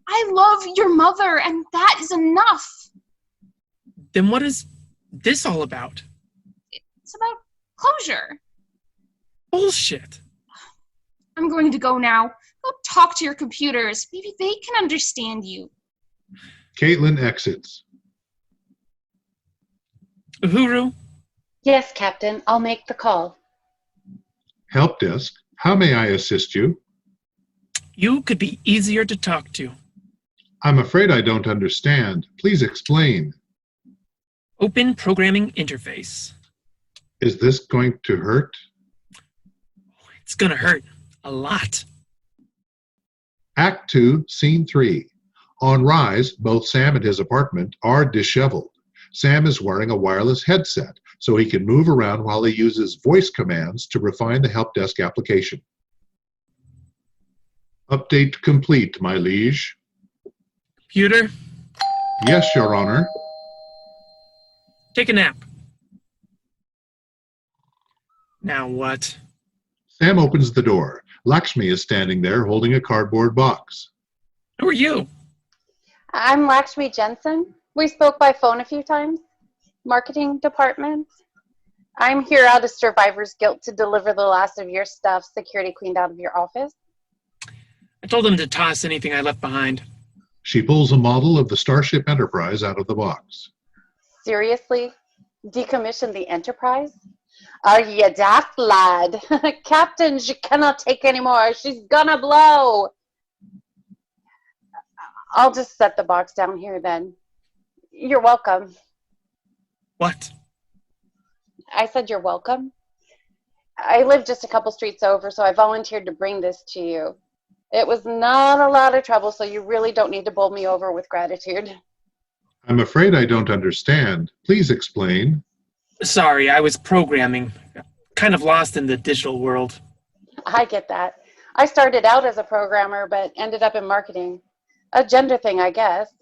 I love your mother, and that is enough. Then what is this all about? It's about closure. Bullshit. I'm going to go now. Go talk to your computers. Maybe they can understand you. Caitlin exits. Uhuru? Yes, Captain. I'll make the call. Help desk. How may I assist you? You could be easier to talk to. I'm afraid I don't understand. Please explain. Open programming interface. Is this going to hurt? It's gonna hurt. A lot. Act 2, Scene 3. On Rise, both Sam and his apartment are disheveled. Sam is wearing a wireless headset, so he can move around while he uses voice commands to refine the help desk application. Update complete, my liege. Computer, Yes, Your Honor. take a nap. Now what? Sam opens the door. Lakshmi is standing there holding a cardboard box. Who are you? I'm Lakshmi Jensen. We spoke by phone a few times. Marketing department. I'm here out of survivor's guilt to deliver the last of your stuff security cleaned out of your office. I told them to toss anything I left behind. She pulls a model of the Starship Enterprise out of the box. Seriously? Decommission the Enterprise? Are you daft, lad? Captain, she cannot take anymore. She's gonna blow. I'll just set the box down here then. You're welcome. What? I said you're welcome. I live just a couple streets over, so I volunteered to bring this to you. It was not a lot of trouble, so you really don't need to bowl me over with gratitude. I'm afraid I don't understand. Please explain. Sorry, I was programming. Kind of lost in the digital world. I get that. I started out as a programmer, but ended up in marketing. A gender thing, I guess.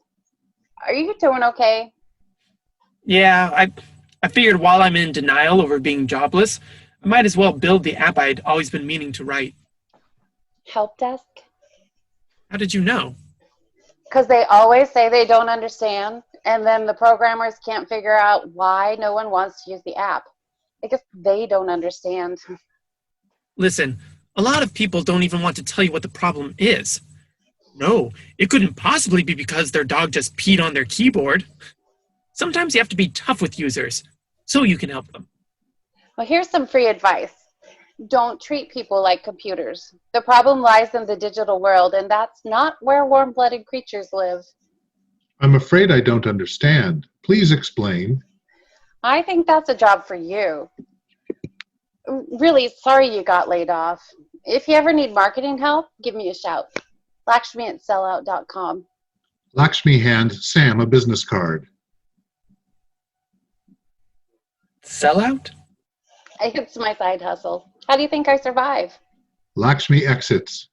Are you doing okay? Yeah, I figured while I'm in denial over being jobless, I might as well build the app I'd always been meaning to write. Help desk? How did you know? Because they always say they don't understand, and then the programmers can't figure out why no one wants to use the app. I guess they don't understand. Listen, a lot of people don't even want to tell you what the problem is. No, it couldn't possibly be because their dog just peed on their keyboard. Sometimes you have to be tough with users, so you can help them. Well, here's some free advice. Don't treat people like computers. The problem lies in the digital world, and that's not where warm-blooded creatures live. I'm afraid I don't understand. Please explain. I think that's a job for you. Really sorry you got laid off. If you ever need marketing help, give me a shout. Lakshmi at sellout.com. Lakshmi hands Sam a business card. Sellout? It's my side hustle. How do you think I survive? Lakshmi exits.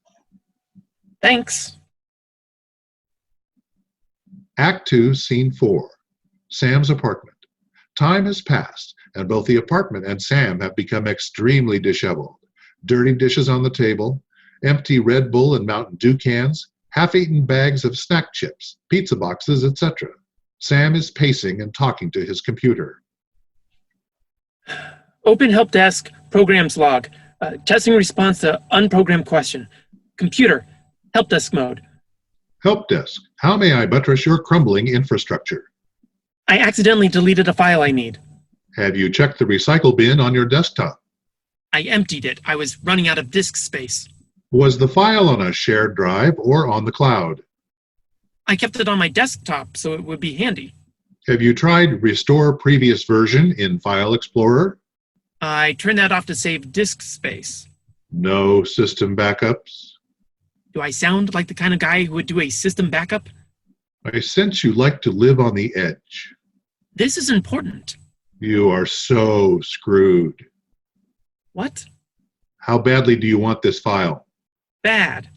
Thanks. Act 2, Scene 4. Sam's apartment. Time has passed, and both the apartment and Sam have become extremely disheveled. Dirty dishes on the table, empty Red Bull and Mountain Dew cans, half-eaten bags of snack chips, pizza boxes, etc. Sam is pacing and talking to his computer. Open help desk, programs log. Testing response to unprogrammed question. Computer, help desk mode. Help desk. How may I buttress your crumbling infrastructure? I accidentally deleted a file I need. Have you checked the recycle bin on your desktop? I emptied it. I was running out of disk space. Was the file on a shared drive or on the cloud? I kept it on my desktop so it would be handy. Have you tried Restore Previous Version in File Explorer? I turned that off to save disk space. No system backups? Do I sound like the kind of guy who would do a system backup? I sense you like to live on the edge. This is important. You are so screwed. What? How badly do you want this file? Bad.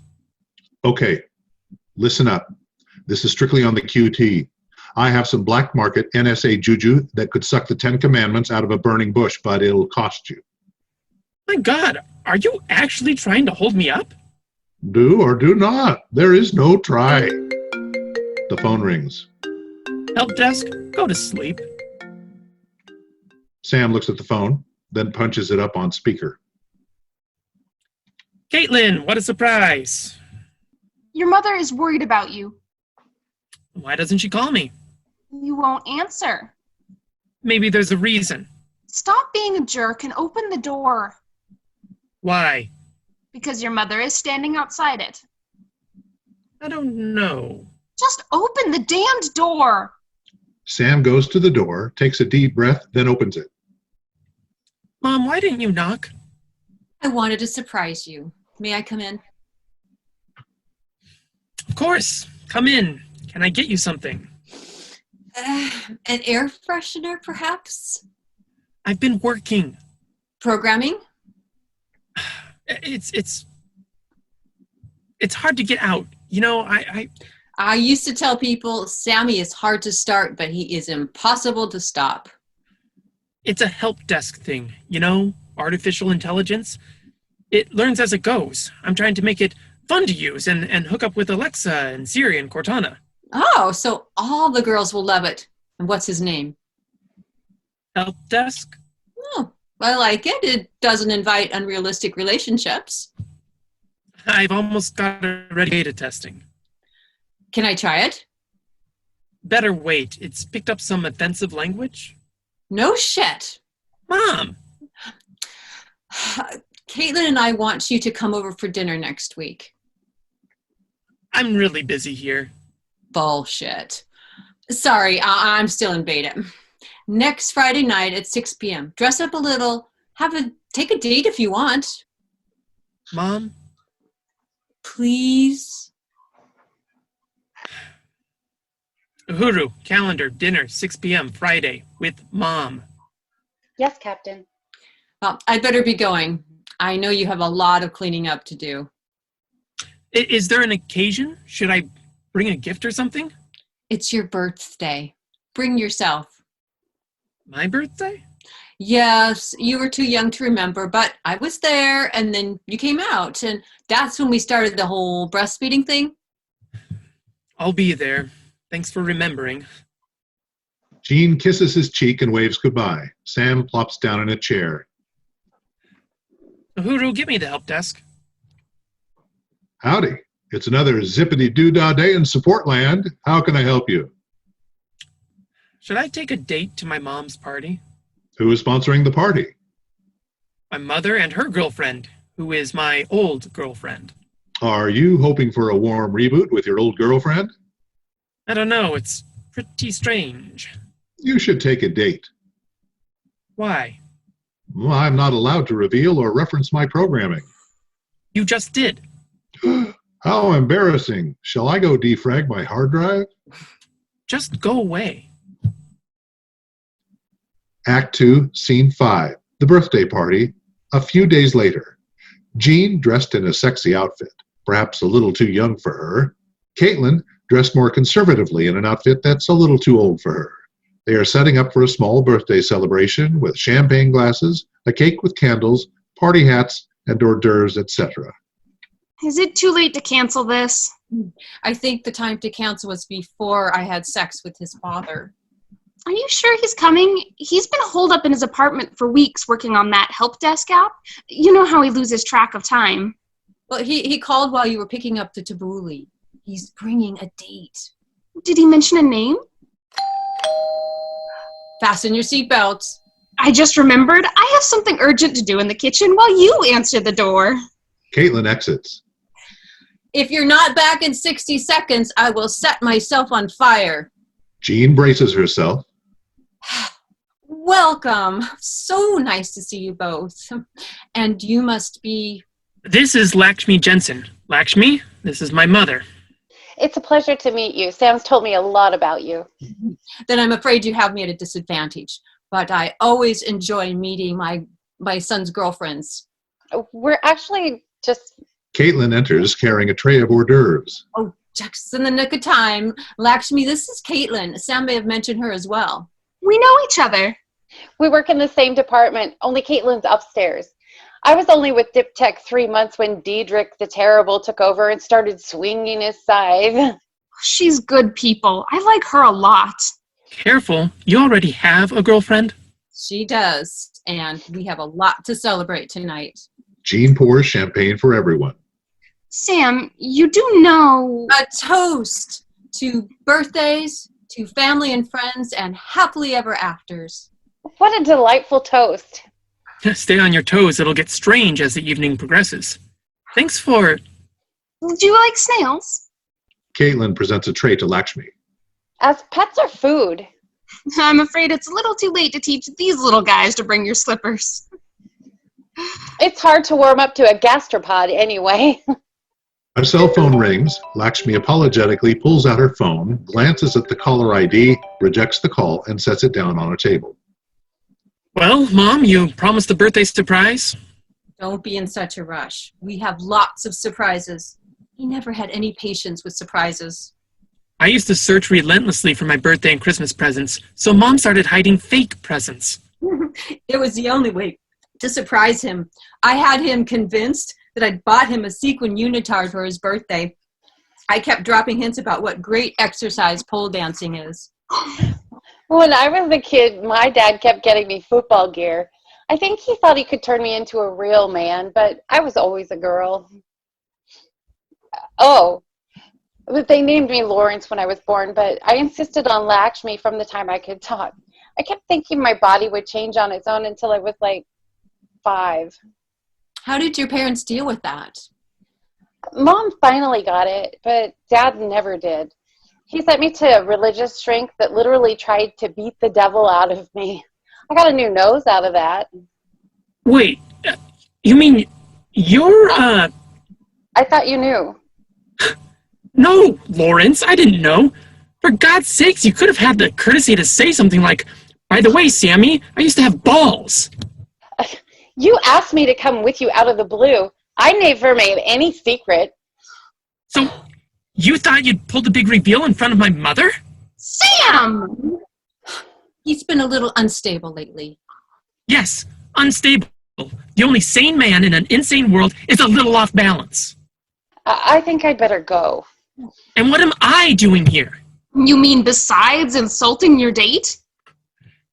Okay, listen up. This is strictly on the QT. I have some black market NSA juju that could suck the 10 Commandments out of a burning bush, but it'll cost you. My God, are you actually trying to hold me up? Do or do not. There is no try. The phone rings. Help desk, go to sleep. Sam looks at the phone, then punches it up on speaker. Caitlin, what a surprise. Your mother is worried about you. Why doesn't she call me? You won't answer. Maybe there's a reason. Stop being a jerk and open the door. Why? Because your mother is standing outside it. I don't know. Just open the damned door. Sam goes to the door, takes a deep breath, then opens it. Mom, why didn't you knock? I wanted to surprise you. May I come in? Of course. Come in. Can I get you something? An air freshener, perhaps? I've been working. Programming? It's hard to get out. You know, I used to tell people Sammy is hard to start, but he is impossible to stop. It's a help desk thing, you know, artificial intelligence. It learns as it goes. I'm trying to make it fun to use and hook up with Alexa and Siri and Cortana. Oh, so all the girls will love it. And what's his name? Help desk? Oh, I like it. It doesn't invite unrealistic relationships. I've almost got it ready for beta testing. Can I try it? Better wait. It's picked up some offensive language. No shit. Mom! Caitlin and I want you to come over for dinner next week. I'm really busy here. Bullshit. Sorry, I'm still in beta. Next Friday night at 6 p.m. Dress up a little. Take a date if you want. Mom? please? Uhuru, calendar, dinner, 6 p.m. Friday, with Mom. Yes, Captain. Well, I'd better be going. I know you have a lot of cleaning up to do. Is there an occasion? Should I bring a gift or something? It's your birthday. Bring yourself. My birthday? Yes, you were too young to remember, but I was there, and then you came out, and that's when we started the whole breastfeeding thing. I'll be there. Thanks for remembering. Jean kisses his cheek and waves goodbye. Sam plops down in a chair. Uhuru, give me the help desk. Howdy. It's another zippity-doo-dah day in support land. How can I help you? Should I take a date to my mom's party? Who is sponsoring the party? My mother and her girlfriend, who is my old girlfriend. Are you hoping for a warm reboot with your old girlfriend? I don't know, it's pretty strange. You should take a date. Why? Well, I'm not allowed to reveal or reference my programming. You just did. How embarrassing. Shall I go defrag my hard drive? Just go away. Act 2, Scene 5, the birthday party, a few days later. Jean, dressed in a sexy outfit, perhaps a little too young for her. Caitlin, dressed more conservatively in an outfit that's a little too old for her. They are setting up for a small birthday celebration with champagne glasses, a cake with candles, party hats, and hors d'oeuvres, etc. Is it too late to cancel this? I think the time to cancel was before I had sex with his father. Are you sure he's coming? He's been holed up in his apartment for weeks working on that help desk app. You know how he loses track of time. Well, he called while you were picking up the tabbouleh. He's bringing a date. Did he mention a name? Fasten your seatbelts. I just remembered I have something urgent to do in the kitchen while you answer the door. Caitlin exits. If you're not back in 60 seconds, I will set myself on fire. Jean braces herself. Welcome. So nice to see you both. And you must be... This is Lakshmi Jensen. Lakshmi, this is my mother. It's a pleasure to meet you. Sam's told me a lot about you. Then I'm afraid you have me at a disadvantage. But I always enjoy meeting my son's girlfriends. We're actually just... Caitlin enters carrying a tray of hors d'oeuvres. Oh, just in the nick of time. Lakshmi, this is Caitlin. Sam may have mentioned her as well. We know each other. We work in the same department, only Caitlin's upstairs. I was only with Dip Tech 3 months when Diedrich the Terrible took over and started swinging his scythe. She's good people. I like her a lot. Careful, you already have a girlfriend? She does. And we have a lot to celebrate tonight. Jean pours champagne for everyone. Sam, you do know... A toast to birthdays, to family and friends, and happily ever afters. What a delightful toast. Stay on your toes, it'll get strange as the evening progresses. Thanks for... Do you like snails? Caitlin presents a tray to Lakshmi. As pets are food. I'm afraid it's a little too late to teach these little guys to bring your slippers. It's hard to warm up to a gastropod anyway. A cell phone rings. Lakshmi apologetically pulls out her phone, glances at the caller ID, rejects the call, and sets it down on a table. Well, Mom, you promised a birthday surprise? Don't be in such a rush. We have lots of surprises. He never had any patience with surprises. I used to search relentlessly for my birthday and Christmas presents, so Mom started hiding fake presents. It was the only way to surprise him. I had him convinced that I'd bought him a sequin unitard for his birthday. I kept dropping hints about what great exercise pole dancing is. When I was a kid, my dad kept getting me football gear. I think he thought he could turn me into a real man, but I was always a girl. Oh, but they named me Lawrence when I was born, but I insisted on Lakshmi from the time I could talk. I kept thinking my body would change on its own until I was like 5. How did your parents deal with that? Mom finally got it, but Dad never did. He sent me to a religious shrink that literally tried to beat the devil out of me. I got a new nose out of that. Wait, you mean you're, I thought you knew. No, Lawrence, I didn't know. For God's sakes, you could have had the courtesy to say something like, by the way, Sammy, I used to have balls. You asked me to come with you out of the blue. I never made any secret. So, you thought you'd pull the big reveal in front of my mother? Sam! He's been a little unstable lately. Yes, unstable. The only sane man in an insane world is a little off balance. I think I'd better go. And what am I doing here? You mean besides insulting your date?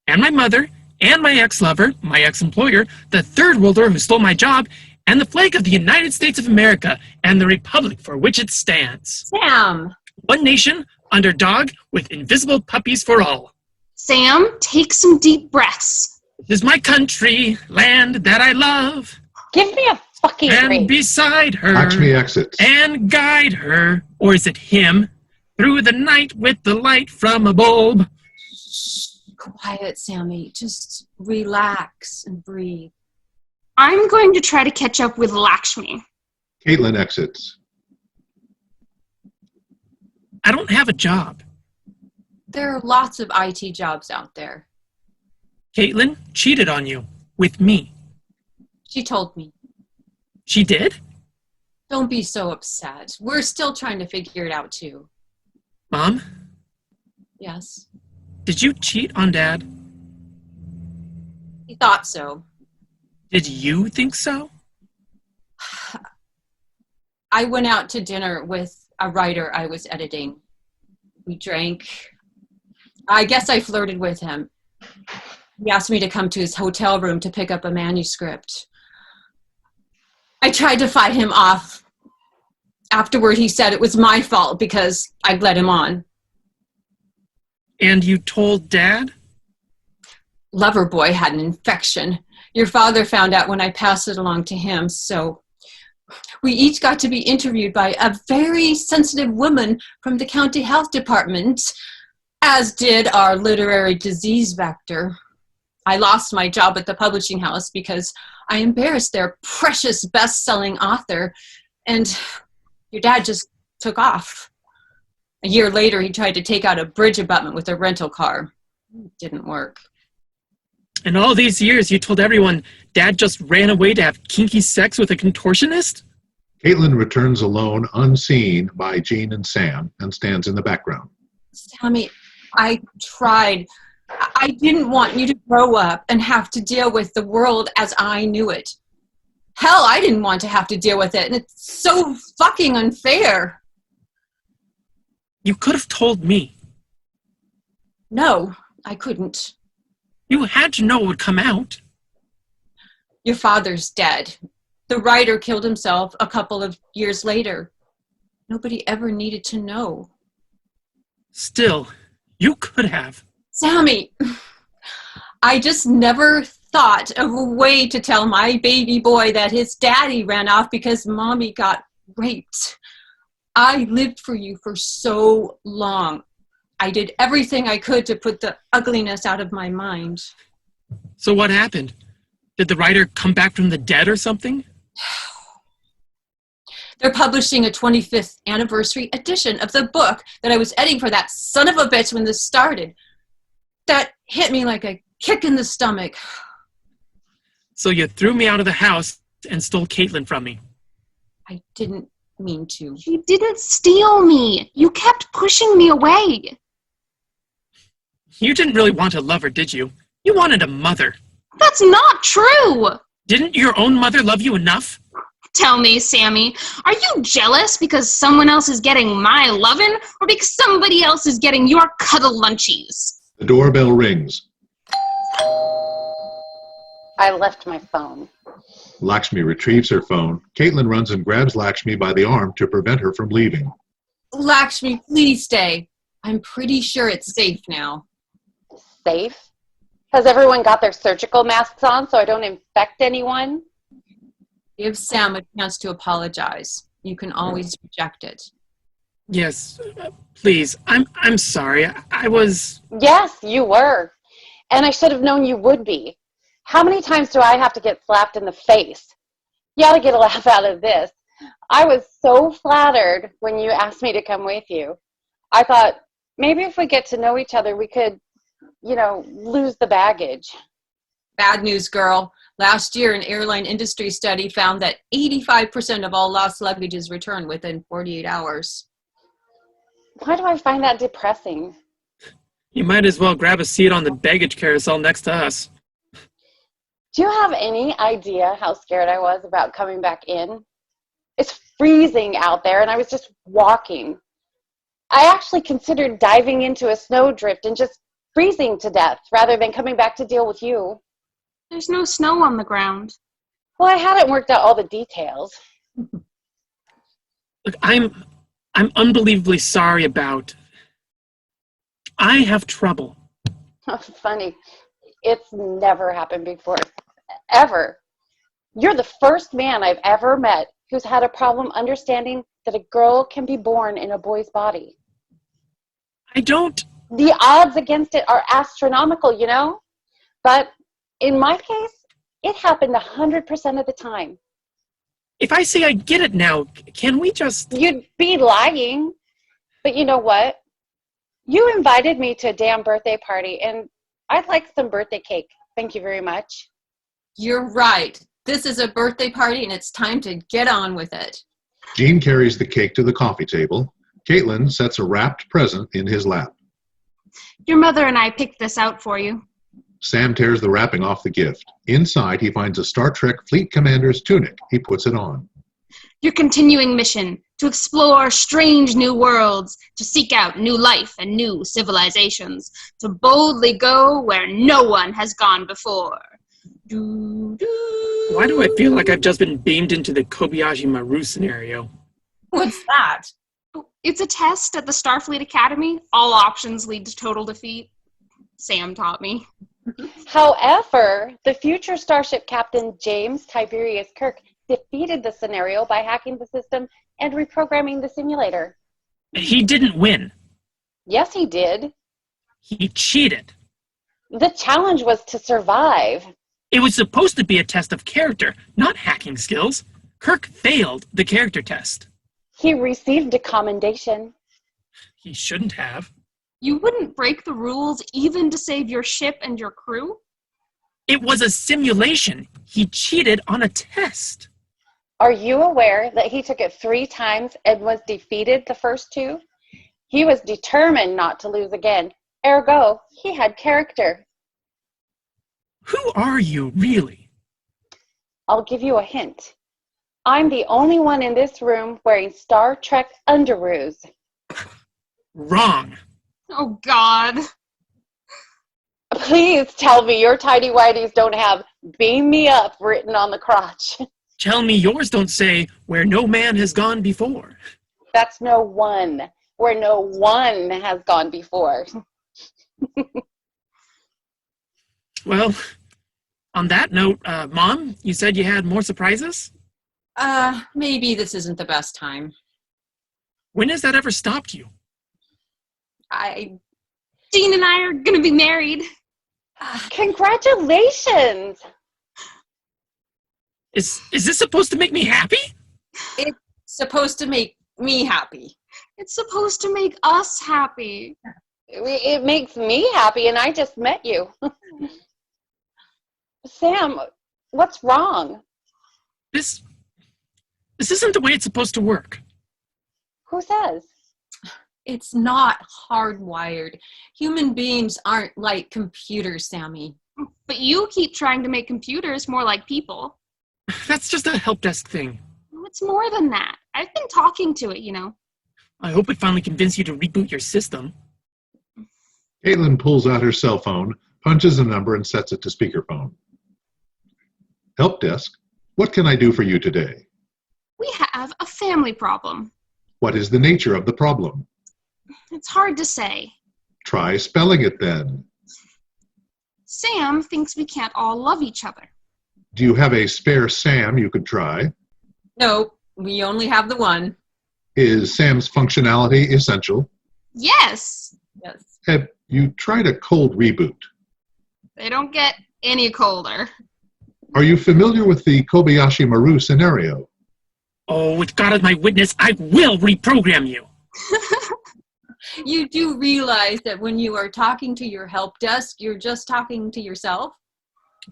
And my mother, and my ex-lover, my ex-employer, the third worlder who stole my job, and the flag of the United States of America, and the republic for which it stands. Sam! One nation, under dog, with invisible puppies for all. Sam, take some deep breaths. This is my country, land that I love. Give me a fucking And break. beside her, Lakshmi exits. and guide her, or is it him, through the night with the light from a bulb. Quiet, Sammy. Just relax and breathe. I'm going to try to catch up with Lakshmi. Caitlin exits. I don't have a job. There are lots of IT jobs out there. Caitlin cheated on you, with me. She told me. She did? Don't be so upset. We're still trying to figure it out, too. Mom, Yes. did you cheat on Dad? He thought so. Did you think so? I went out to dinner with a writer I was editing. We drank. I guess I flirted with him. He asked me to come to his hotel room to pick up a manuscript. I tried to fight him off. Afterward, he said it was my fault because I'd led him on. And you told Dad? Loverboy had an infection. Your father found out when I passed it along to him, so we each got to be interviewed by a very sensitive woman from the county health department, as did our literary disease vector. I lost my job at the publishing house because I embarrassed their precious best-selling author, and your dad just took off. A year later, he tried to take out a bridge abutment with a rental car. It didn't work. And all these years you told everyone Dad just ran away to have kinky sex with a contortionist? Caitlin returns alone, unseen by Jean and Sam, and stands in the background. Sammy, I tried. I didn't want you to grow up and have to deal with the world as I knew it. Hell, I didn't want to have to deal with it, and it's so fucking unfair. You could have told me. No, I couldn't. You had to know it would come out. Your father's dead. The writer killed himself a couple of years later. Nobody ever needed to know. Still, you could have. Sammy, I just never thought of a way to tell my baby boy that his daddy ran off because mommy got raped. I lived for you for so long. I did everything I could to put the ugliness out of my mind. So what happened? Did the writer come back from the dead or something? They're publishing a 25th anniversary edition of the book that I was editing for that son of a bitch when this started. That hit me like a kick in the stomach. So you threw me out of the house and stole Caitlin from me. I didn't mean to. You didn't steal me. You kept pushing me away. You didn't really want a lover, did you? You wanted a mother. That's not true. Didn't your own mother love you enough? Tell me, Sammy, are you jealous because someone else is getting my lovin', or because somebody else is getting your cuddle lunchies? The doorbell rings. I left my phone. Lakshmi retrieves her phone. Caitlin runs and grabs Lakshmi by the arm to prevent her from leaving. Lakshmi, please stay. I'm pretty sure it's safe now. Safe? Has everyone got their surgical masks on so I don't infect anyone? Give Sam a chance to apologize. You can always reject it. Yes, please. I'm sorry. I was... Yes, you were. And I should have known you would be. How many times do I have to get slapped in the face? You ought to get a laugh out of this. I was so flattered when you asked me to come with you. I thought maybe if we get to know each other, we could, lose the baggage. Bad news, girl. Last year, an airline industry study found that 85% of all lost luggage is returned within 48 hours. Why do I find that depressing? You might as well grab a seat on the baggage carousel next to us. Do you have any idea how scared I was about coming back in? It's freezing out there, and I was just walking. I actually considered diving into a snowdrift and just freezing to death rather than coming back to deal with you. There's no snow on the ground. Well, I hadn't worked out all the details. Look, I'm unbelievably sorry about... I have trouble. Funny. It's never happened before. Ever. You're the first man I've ever met who's had a problem understanding that a girl can be born in a boy's body. I don't... The odds against it are astronomical, But in my case, it happened 100% of the time. If I say I get it now, can we just... You'd be lying. But you know what? You invited me to a damn birthday party, and I'd like some birthday cake. Thank you very much. You're right. This is a birthday party, and it's time to get on with it. Jean carries the cake to the coffee table. Caitlin sets a wrapped present in his lap. Your mother and I picked this out for you. Sam tears the wrapping off the gift. Inside, he finds a Star Trek Fleet Commander's tunic. He puts it on. Your continuing mission, to explore strange new worlds, to seek out new life and new civilizations, to boldly go where no one has gone before. Why do I feel like I've just been beamed into the Kobayashi Maru scenario? What's that? It's a test at the Starfleet Academy. All options lead to total defeat. Sam taught me. However, the future Starship Captain James Tiberius Kirk defeated the scenario by hacking the system and reprogramming the simulator. He didn't win. Yes, he did. He cheated. The challenge was to survive. It was supposed to be a test of character, not hacking skills. Kirk failed the character test. He received a commendation. He shouldn't have. You wouldn't break the rules even to save your ship and your crew? It was a simulation. He cheated on a test. Are you aware that he took it 3 times and was defeated the first 2? He was determined not to lose again. Ergo, he had character. Who are you, really? I'll give you a hint. I'm the only one in this room wearing Star Trek underoos. Wrong. Oh, God. Please tell me your tidy whities don't have "Beam Me Up" written on the crotch. Tell me yours don't say, where no man has gone before. That's no one. Where no one has gone before. Well, on that note, Mom, you said you had more surprises? Maybe this isn't the best time. When has that ever stopped you? Jean and I are going to be married. Congratulations! Is this supposed to make me happy? It's supposed to make me happy. It's supposed to make us happy. It makes me happy, and I just met you. Sam, what's wrong? This isn't the way it's supposed to work. Who says? It's not hardwired. Human beings aren't like computers, Sammy. But you keep trying to make computers more like people. That's just a help desk thing. It's more than that. I've been talking to it, I hope it finally convinced you to reboot your system. Caitlin pulls out her cell phone, punches a number, and sets it to speakerphone. Help desk, what can I do for you today? We have a family problem. What is the nature of the problem? It's hard to say. Try spelling it then. Sam thinks we can't all love each other. Do you have a spare Sam you could try? No, we only have the one. Is Sam's functionality essential? Yes. Yes. Have you tried a cold reboot? They don't get any colder. Are you familiar with the Kobayashi Maru scenario? Oh, with God as my witness, I will reprogram you. You do realize that when you are talking to your help desk, you're just talking to yourself?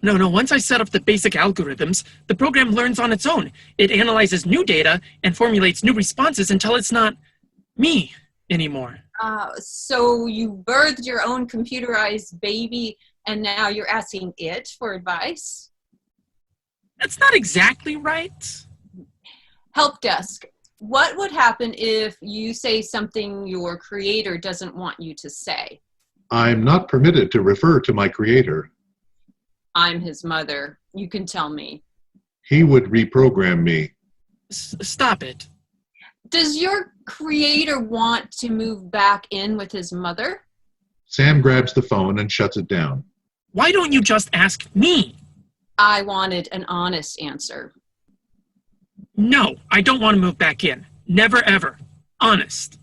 No, once I set up the basic algorithms, the program learns on its own. It analyzes new data and formulates new responses until it's not me anymore. So you birthed your own computerized baby and now you're asking it for advice? That's not exactly right. Help desk. What would happen if you say something your creator doesn't want you to say? I'm not permitted to refer to my creator. I'm his mother. You can tell me. He would reprogram me. Stop it. Does your creator want to move back in with his mother? Sam grabs the phone and shuts it down. Why don't you just ask me? I wanted an honest answer. No, I don't want to move back in. Never, ever. Honest.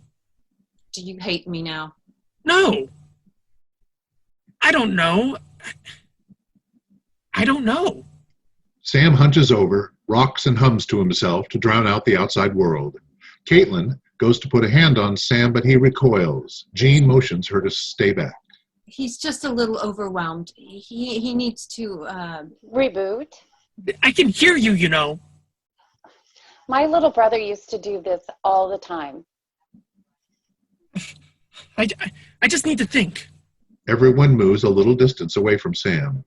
Do you hate me now? No. I don't know. I don't know. Sam hunches over, rocks and hums to himself to drown out the outside world. Caitlin goes to put a hand on Sam, but he recoils. Jean motions her to stay back. He's just a little overwhelmed. He needs to, Reboot. I can hear you, you know. My little brother used to do this all the time. I just need to think. Everyone moves a little distance away from Sam.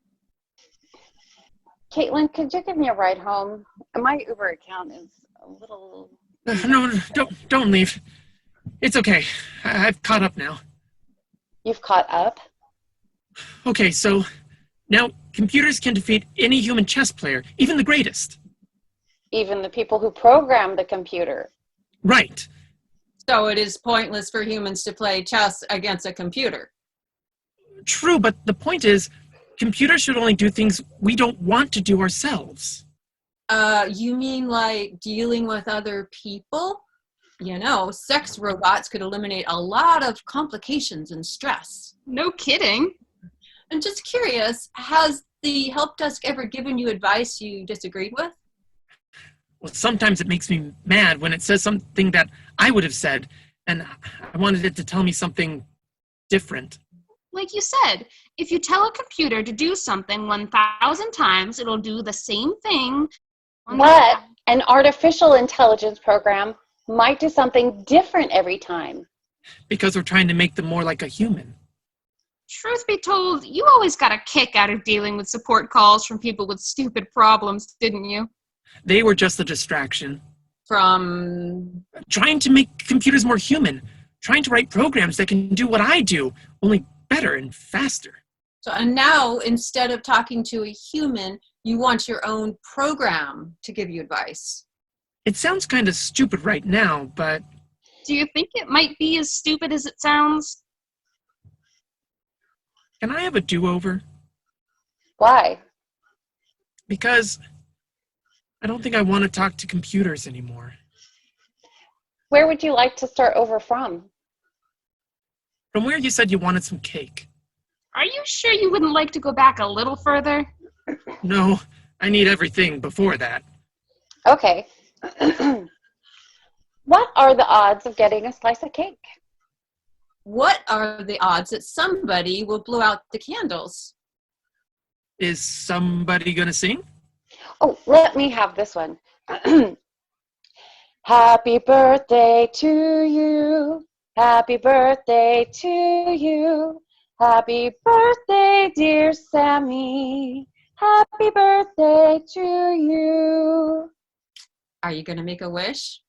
Caitlin, could you give me a ride home? My Uber account is a little... No, don't leave. It's okay. I've caught up now. You've caught up? Okay, so now computers can defeat any human chess player, even the greatest. Even the people who program the computer. Right. so it is pointless for humans to play chess against a computer. True, but the point is, computers should only do things we don't want to do ourselves. You mean like dealing with other people? You know, sex robots could eliminate a lot of complications and stress. No kidding. I'm just curious, has the help desk ever given you advice you disagreed with? Well, sometimes it makes me mad when it says something that I would have said, and I wanted it to tell me something different. Like you said, if you tell a computer to do something 1,000 times, it'll do the same thing. But an artificial intelligence program might do something different every time. Because we're trying to make them more like a human. Truth be told, you always got a kick out of dealing with support calls from people with stupid problems, didn't you? They were just a distraction. From... Trying to make computers more human. Trying to write programs that can do what I do, only better and faster. So, and now, instead of talking to a human, you want your own program to give you advice. It sounds kind of stupid right now, but... Do you think it might be as stupid as it sounds? Can I have a do-over? Why? Because I don't think I want to talk to computers anymore. Where would you like to start over from? From where you said you wanted some cake. Are you sure you wouldn't like to go back a little further? No, I need everything before that. Okay. What are the odds of getting a slice of cake? What are the odds that somebody will blow out the candles? Is somebody gonna sing? Oh, let me have this one. Happy birthday to you. Happy birthday to you. Happy birthday, dear Sammy. Happy birthday to you. Are you going to make a wish?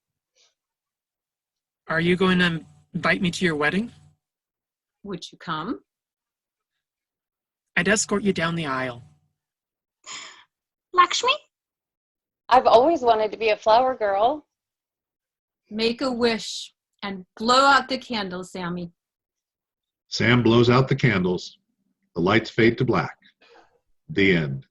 Are you going to invite me to your wedding? Would you come? I'd escort you down the aisle. Lakshmi? I've always wanted to be a flower girl. Make a wish and blow out the candles, Sammy. Sam blows out the candles. The lights fade to black. The end.